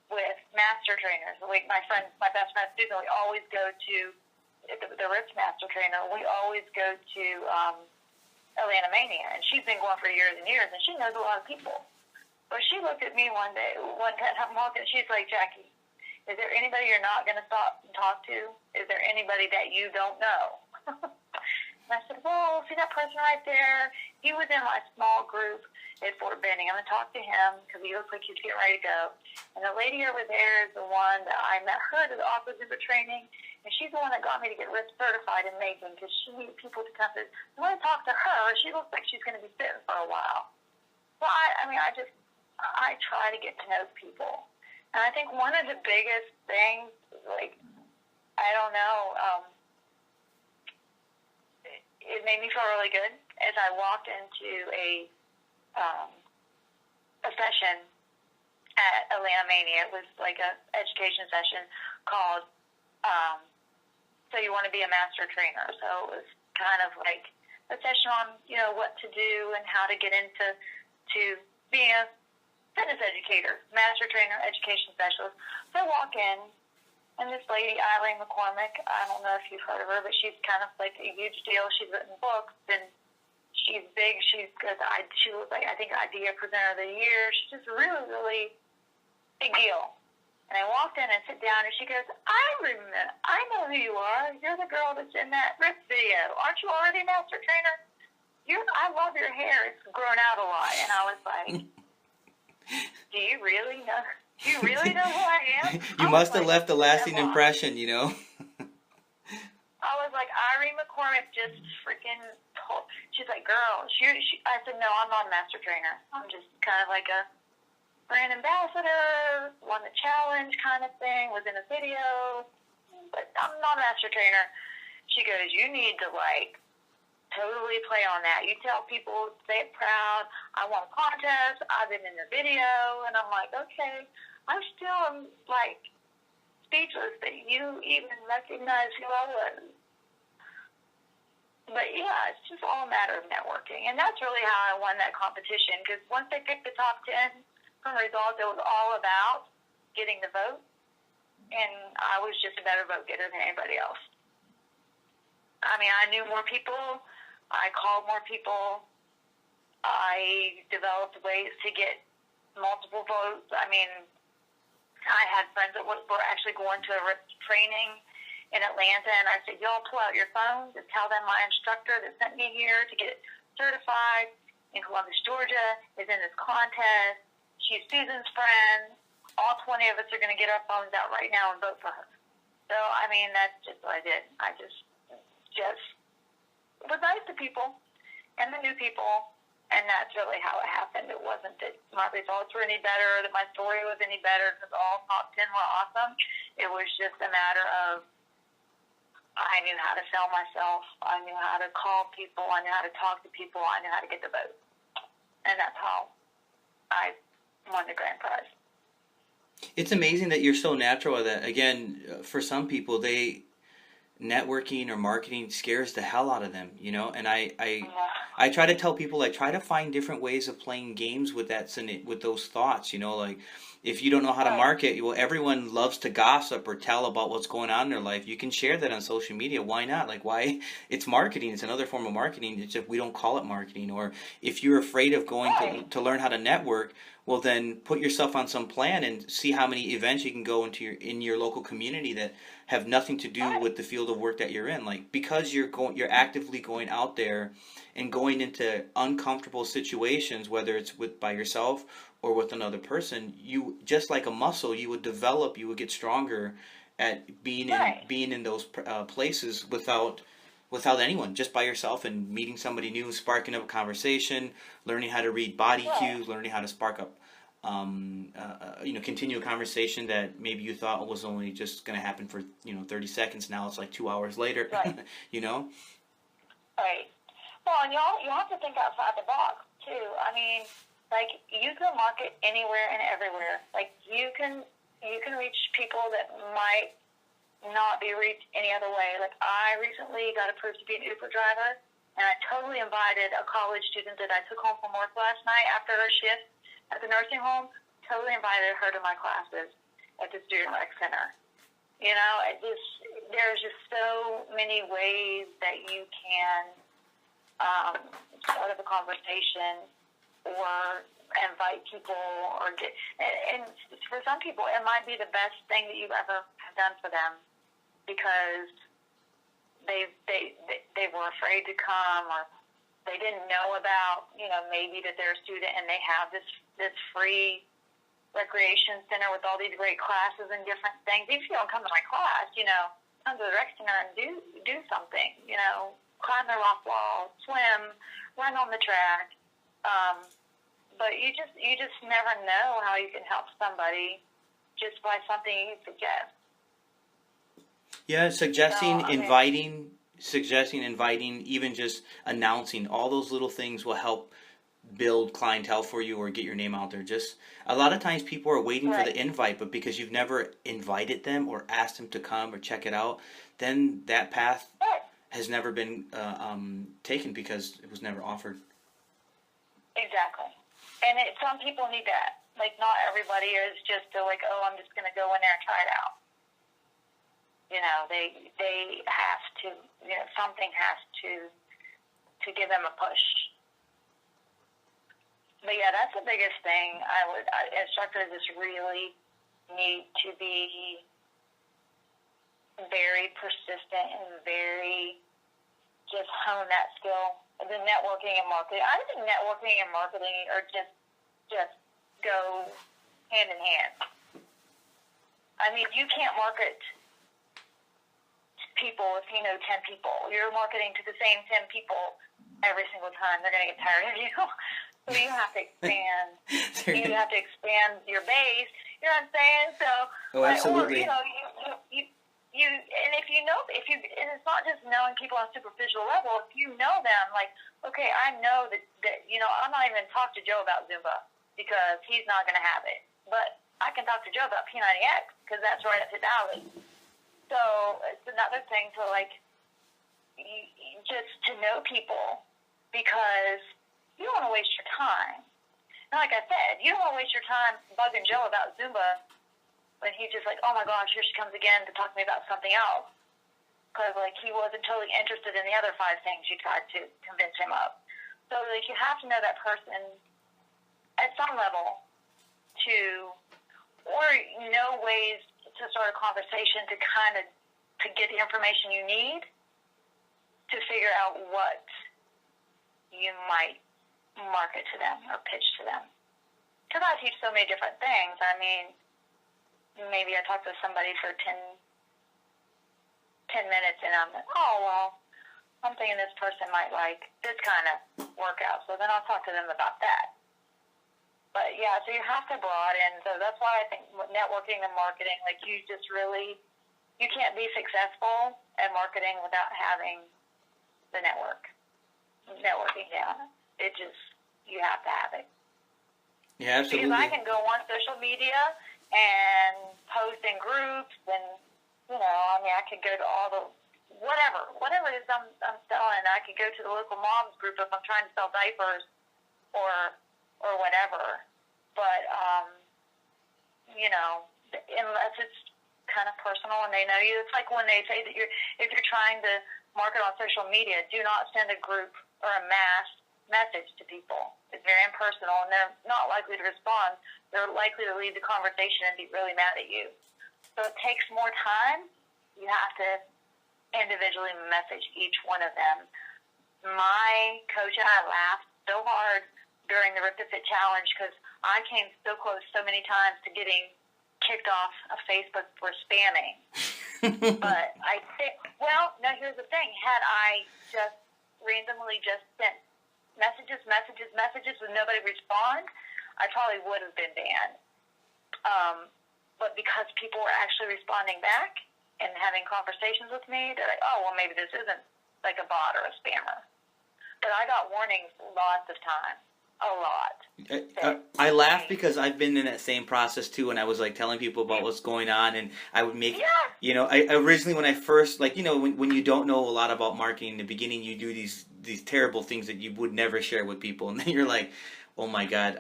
with master trainers. Like my best friend Susan, we always go to the R.I.P.P.E.D master trainer. We always go to Atlanta Mania, and she's been going for years and years, and she knows a lot of people. But she looked at me one time I'm walking, she's like, Jackie, is there anybody you're not going to stop and talk to? Is there anybody that you don't know? And I said, well, see that person right there? He was in my small group at Fort Benning. I'm going to talk to him because he looks like he's getting ready to go. And the lady over there is the one that I met her at the Aqua Zumba training, and she's the one that got me to get RIP certified in Macon because she needs people to come to. I want to talk to her. She looks like she's going to be sitting for a while. So I try to get to know people. And I think one of the biggest things, like, I don't know, it made me feel really good as I walked into a session at Atlanta Mania. It was like a education session called So You Want to Be a Master Trainer. So it was kind of like a session on, what to do and how to get into being a fitness educator, master trainer, education specialist. So I walk in, and this lady, Eileen McCormick, I don't know if you've heard of her, but she's kind of like a huge deal. She's written books, and she's big. She was like, I think, Idea Presenter of the Year. She's just really, really big deal. And I walked in and sit down, and she goes, I know who you are. You're the girl that's in that R.I.P.P.E.D video. Aren't you already a master trainer? I love your hair. It's grown out a lot. And I was like, do you really know? Do you really know who I am? You must have left a lasting impression, you know. I was like, Irene McCormick just freaking told. She's like, girl, I said, no, I'm not a master trainer. I'm just kind of like a brand ambassador, won the challenge kind of thing, was in a video, but I'm not a master trainer. She goes, you need to, like, totally play on that. You tell people, say it proud. I won a contest. I've been in the video. And I'm like, okay. I'm still, like, speechless that you even recognize who I was. But yeah, it's just all a matter of networking. And that's really how I won that competition, because once they picked the top 10 from results, it was all about getting the vote. And I was just a better vote getter than anybody else. I mean, I knew more people. I called more people. I developed ways to get multiple votes. I mean, I had friends that were actually going to a RIP training in Atlanta, and I said, y'all pull out your phones and tell them my instructor that sent me here to get certified in Columbus, Georgia, is in this contest. She's Susan's friend. All 20 of us are going to get our phones out right now and vote for her. So, I mean, that's just what I did. I just was nice to people and the new people. And that's really how it happened. It wasn't that my results were any better, that my story was any better, because all top 10 were awesome. It was just a matter of I knew how to sell myself. I knew how to call people. I knew how to talk to people. I knew how to get the vote. And that's how I won the grand prize. It's amazing that you're so natural at that. Again, for some people, networking or marketing scares the hell out of them, you know. And I try to tell people, like, try to find different ways of playing games with with those thoughts, you know. Like, if you don't know how to market, well, everyone loves to gossip or tell about what's going on in their life. You can share that on social media. Why not? Like, why? It's marketing. It's another form of marketing. It's just we don't call it marketing. Or if you're afraid of going to learn how to network, well, then put yourself on some plan and see how many events you can go into in your local community that have nothing to do with the field of work that you're in. Like, because you're actively going out there and going into uncomfortable situations, whether it's by yourself or with another person, you, just like a muscle, you would develop, you would get stronger at being in those places without anyone, just by yourself, and meeting somebody new, sparking up a conversation, learning how to read body cues, learning how to spark up, continue a conversation that maybe you thought was only just going to happen for 30 seconds. Now it's like 2 hours later, you know. Right. Well, and you have to think outside the box too. I mean, like, you can market anywhere and everywhere. Like, you can reach people that might not be reached any other way. Like, I recently got approved to be an Uber driver, and I totally invited a college student that I took home from work last night after her shift at the nursing home. Totally invited her to my classes at the Student Rec Center. You know, there's just so many ways that you can start up a conversation or invite people, or get, and for some people it might be the best thing that you've ever done for them, because they were afraid to come, or they didn't know about, maybe that they're a student and they have this free recreation center with all these great classes and different things. Even if you don't come to my class, come to the rec center and do something, climb the rock wall, swim, run on the track. But you just never know how you can help somebody just by something you suggest. Yeah, suggesting, inviting, even just announcing, all those little things will help build clientele for you or get your name out there. Just a lot of times people are waiting for the invite, but because you've never invited them or asked them to come or check it out, then that path has never been taken because it was never offered. Exactly. And some people need that. Like, not everybody is just like, oh, I'm just going to go in there and try it out. They have to, something has to give them a push. But yeah, that's the biggest thing. Instructors just really need to be very persistent and very just hone that skill. The networking and marketing. I think networking and marketing are just go hand in hand. I mean, you can't market to people if you know 10 people. You're marketing to the same 10 people every single time. They're going to get tired of you. So you have to expand. You have to expand your base. You know what I'm saying? So, absolutely. Or, you and if you know, and it's not just knowing people on a superficial level. If you know them, like, okay, I know that I'm not even talk to Joe about Zumba because he's not going to have it. But I can talk to Joe about P90X because that's right up his alley. So it's another thing to just to know people, because you don't want to waste your time. And like I said, you don't want to waste your time bugging Joe about Zumba when he's just like, oh my gosh, here she comes again to talk to me about something else. Because he wasn't totally interested in the other 5 things you tried to convince him of. So you have to know that person at some level or know ways to start a conversation to get the information you need to figure out what you might market to them or pitch to them. Because I teach so many different things. I mean, maybe I talk to somebody for 10 minutes and I'm like, oh, well, I'm thinking this person might like this kind of workout. So then I'll talk to them about that. But yeah, so you have to broaden. So that's why I think networking and marketing, you can't be successful at marketing without having the networking down. You have to have it. Yeah, absolutely. Because I can go on social media and post in groups and, I could go to all the, whatever it is I'm selling. I could go to the local moms group if I'm trying to sell diapers or whatever. But, unless it's kind of personal and they know you, it's like when they say that if you're trying to market on social media, do not send a group or a mass message to people. It's very impersonal and they're not likely to respond. They're likely to leave the conversation and be really mad at you. So it takes more time. You have to individually message each one of them. My coach and I laughed so hard during the R.I.P.P.E.D challenge because I came so close so many times to getting kicked off of Facebook for spamming. But I think, here's the thing. Had I just randomly sent messages with nobody respond, I probably would have been banned. But because people were actually responding back and having conversations with me, they're like, oh, well, maybe this isn't like a bot or a spammer. But I got warnings lots of times. A lot. I laugh because I've been in that same process too, and I was telling people about what's going on, and I would make, I originally when I first when you don't know a lot about marketing in the beginning, you do these terrible things that you would never share with people, and then you're like, oh my God,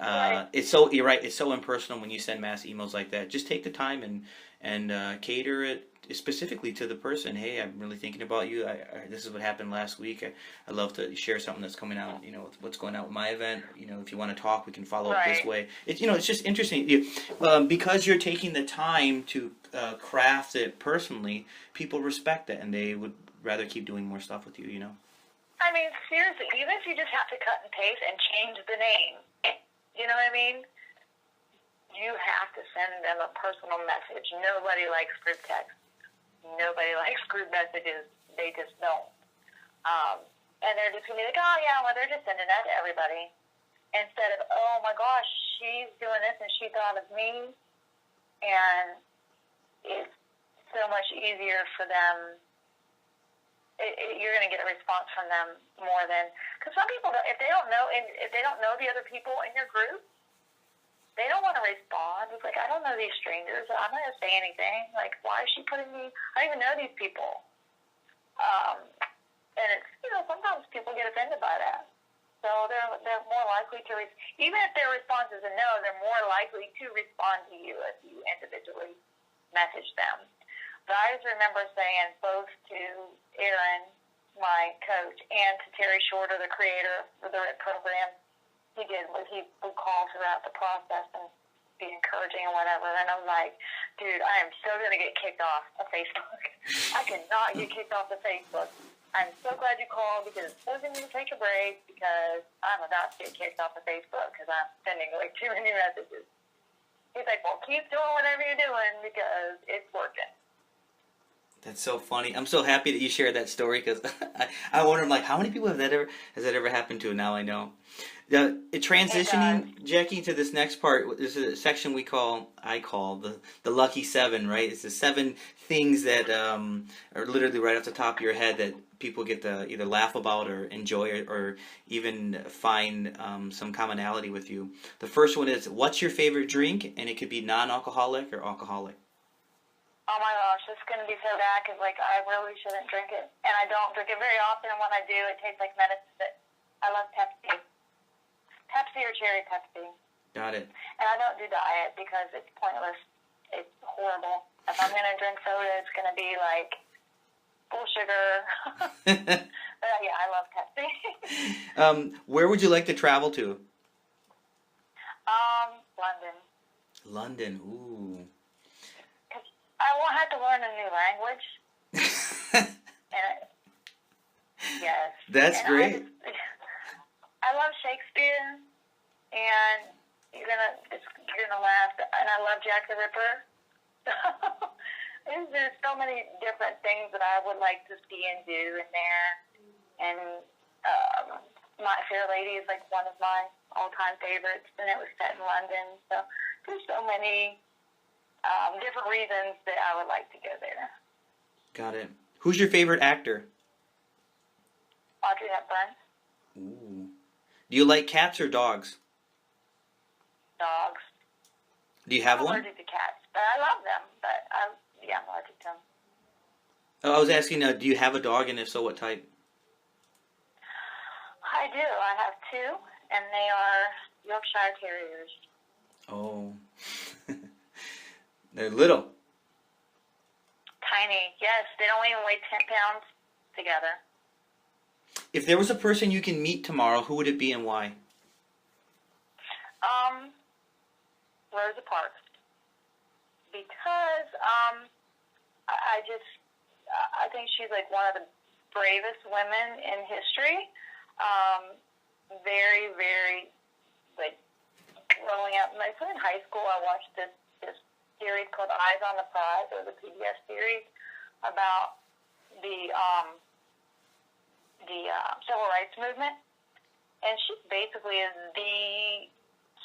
you're right, it's so impersonal when you send mass emails like that. Just take the time and cater it specifically to the person. Hey, I'm really thinking about you. This is what happened last week. I love to share something that's coming out, what's going on with my event. If you want to talk, we can follow up this way. It's just interesting. Because you're taking the time to craft it personally, people respect it and they would rather keep doing more stuff with you, I mean, seriously, even if you just have to cut and paste and change the name, you know what I mean? You have to send them a personal message. Nobody likes group text. Nobody likes group messages. They just don't. And they're just going to be like, oh, yeah, well, they're just sending that to everybody. Instead of, oh, my gosh, she's doing this and she thought of me. And it's so much easier for them. You're going to get a response from them more than... Because some people, if they don't know the other people in your group, they don't want to respond. It's like, I don't know these strangers. I'm not going to say anything. Like, why is she putting me... I don't even know these people. And it's, sometimes people get offended by that. So they're more likely to... Even if their response is a no, they're more likely to respond to you if you individually message them. But I just remember saying both to Aaron, my coach, and to Terry Shorter, the creator of the R.I.P.P.E.D program, he would call throughout the process and be encouraging and whatever. And I'm like, dude, I am so going to get kicked off of Facebook. I cannot get kicked off of Facebook. I'm so glad you called because it's forcing me to take a break because I'm about to get kicked off of Facebook because I'm sending like too many messages. He's like, well, keep doing whatever you're doing because it's working. That's so funny. I'm so happy that you shared that story because I wonder, like, how many people has that ever happened to? Now I know. Transitioning, Jackie, to this next part. This is a section I call the lucky 7. Right? It's the 7 things that are literally right off the top of your head that people get to either laugh about or enjoy or even find some commonality with you. The first one is, what's your favorite drink? And it could be non-alcoholic or alcoholic. Oh my gosh, this is going to be so bad because, like, I really shouldn't drink it. And I don't drink it very often, and when I do, it tastes like medicine. But I love Pepsi. Pepsi or cherry Pepsi. Got it. And I don't do diet because it's pointless. It's horrible. If I'm going to drink soda, it's going to be, like, full sugar. But, yeah, I love Pepsi. Where would you like to travel to? London. London, ooh. I won't have to learn a new language. Yes. That's great. I love Shakespeare, and you're gonna laugh. And I love Jack the Ripper. There's so many different things that I would like to see and do in there. And My Fair Lady is like one of my all-time favorites, and it was set in London. So there's so many different reasons that I would like to go there. Got it. Who's your favorite actor? Audrey Hepburn. Ooh. Do you like cats or dogs? Dogs. Do you have I'm one? allergic to cats, but I love them. But I'm allergic to them. Oh, I was asking, do you have a dog, and if so, what type? I do. I have 2, and they are Yorkshire Terriers. Oh. They're little. Tiny. Yes, they don't even weigh 10 pounds together. If there was a person you can meet tomorrow, who would it be and why? Rosa Parks. Because I think she's like one of the bravest women in history. Very, very, like, growing up. Mostly in high school, I watched this series called Eyes on the Prize, or the PBS series, about the civil rights movement. And she basically is the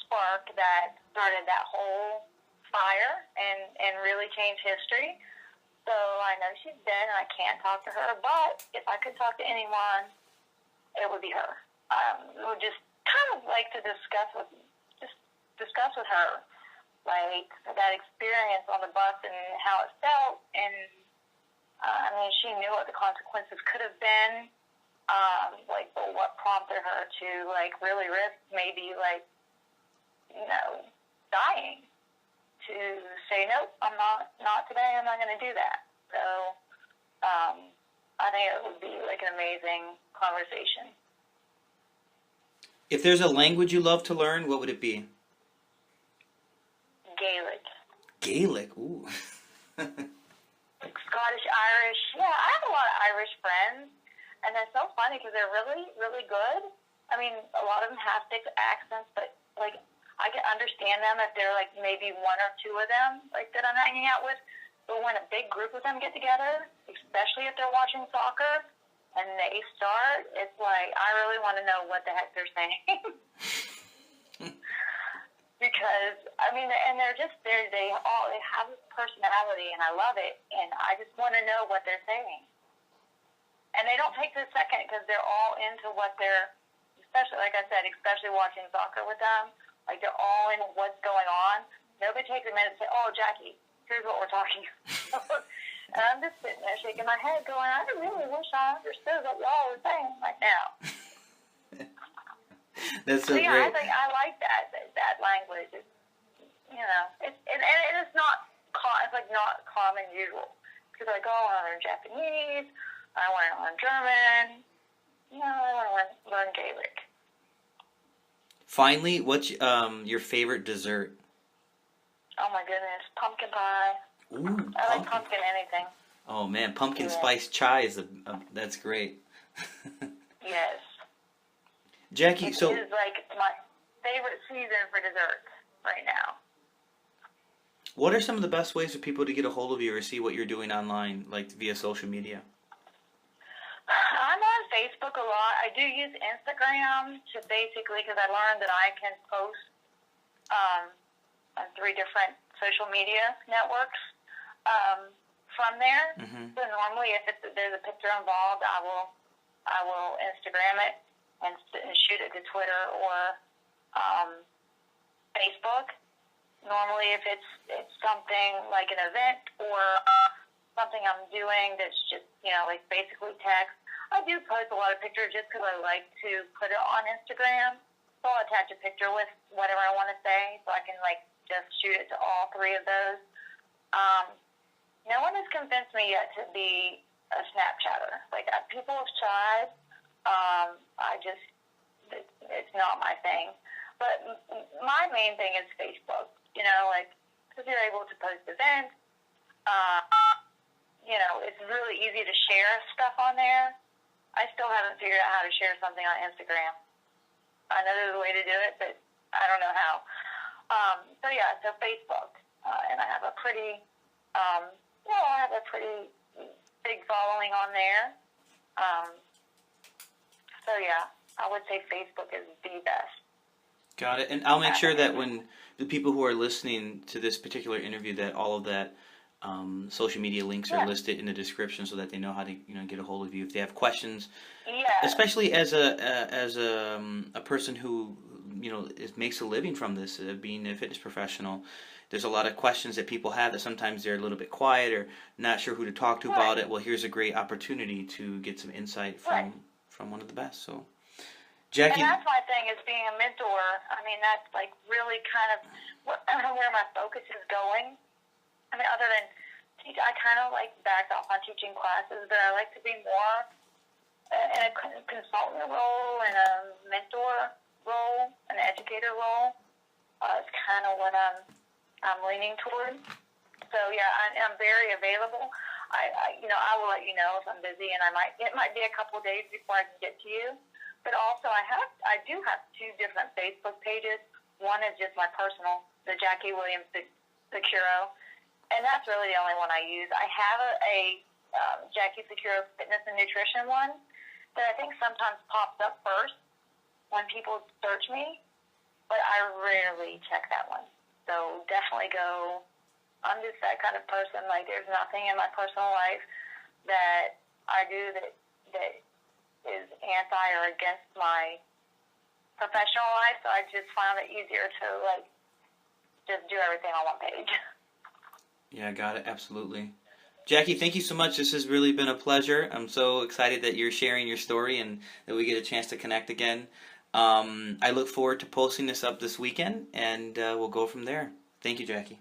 spark that started that whole fire and really changed history. So I know she's dead and I can't talk to her, but if I could talk to anyone, it would be her. I would just kind of like to discuss with her, like, that experience on the bus and how it felt. And I mean, she knew what the consequences could have been. Like, what prompted her to, like, really risk maybe, like, dying, to say, nope, I'm not today, I'm not going to do that. So I think it would be, like, an amazing conversation. If there's a language you love to learn, what would it be? Gaelic. Gaelic, ooh. Scottish, Irish. Yeah, I have a lot of Irish friends, and they're so funny because they're really, really good. I mean, a lot of them have thick accents, but, like, I can understand them if they're, like, maybe 1 or 2 of them, like, that I'm hanging out with. But when a big group of them get together, especially if they're watching soccer, and they start, it's like, I really want to know what the heck they're saying. Because, I mean, and they're just, they have this personality, and I love it, and I just want to know what they're saying. And they don't take this second because they're all into what they're, especially, like I said, especially watching soccer with them, like, they're all in what's going on. Nobody takes a minute to say, oh, Jackie, here's what we're talking about. And I'm just sitting there shaking my head going, I really wish I understood what y'all were saying right now. That's so yeah, great. I like that language. It's, it's not, it's like not common usual. Because I go, I want to learn Japanese, I want to learn German, I want to learn Gaelic. Finally, what's your favorite dessert? Oh my goodness, pumpkin pie. Ooh, I like pumpkin. pumpkin anything. Oh man, pumpkin Yeah. spice chai is that's great. Yes. Jackie, It so is like my favorite season for desserts right now. what are some of the best ways for people to get a hold of you or see what you're doing online, like via social media? I'm on Facebook a lot. I do use Instagram to basically, because I learned that I can post on 3 different social media networks from there. Mm-hmm. So normally, if there's a picture involved, I will Instagram it and shoot it to Twitter or Facebook. Normally, if it's something like an event or something I'm doing that's just, like basically text, I do post a lot of pictures just because I like to put it on Instagram. So I'll attach a picture with whatever I want to say so I can, just shoot it to all 3 of those. No one has convinced me yet to be a Snapchatter. People have tried. It's not my thing. But my main thing is Facebook, because you're able to post events. It's really easy to share stuff on there. I still haven't figured out how to share something on Instagram. I know there's a way to do it, but I don't know how. So Facebook. And I have a pretty, big following on there. I would say Facebook is the best. Got it. And I'll make sure that when the people who are listening to this particular interview, that all of that social media links are listed in the description so that they know how to get a hold of you if they have questions. Yeah. Especially as a person who makes a living from this, being a fitness professional. There's a lot of questions that people have that sometimes they're a little bit quiet or not sure who to talk to about it. Well, here's a great opportunity to get some insight from one of the best. So, Jackie. And that's my thing, is being a mentor. I mean, that's really kind of where my focus is going. I mean, other than I kind of backed off on teaching classes, but I like to be more in a consultant role and a mentor role, an educator role. It's kind of what I'm leaning toward. So yeah, I'm very available. I will let you know if I'm busy, and it might be a couple of days before I can get to you. But also, I do have 2 different Facebook pages. One is just my personal, the Jackie Securo, and that's really the only one I use. I have a Jackie Securo Fitness and Nutrition one that I think sometimes pops up first when people search me, but I rarely check that one. So definitely go. I'm just that kind of person. There's nothing in my personal life that I do that is anti or against my professional life. So I just found it easier to just do everything on one page. Yeah, got it. Absolutely. Jackie, thank you so much. This has really been a pleasure. I'm so excited that you're sharing your story and that we get a chance to connect again. I look forward to posting this up this weekend, and we'll go from there. Thank you, Jackie.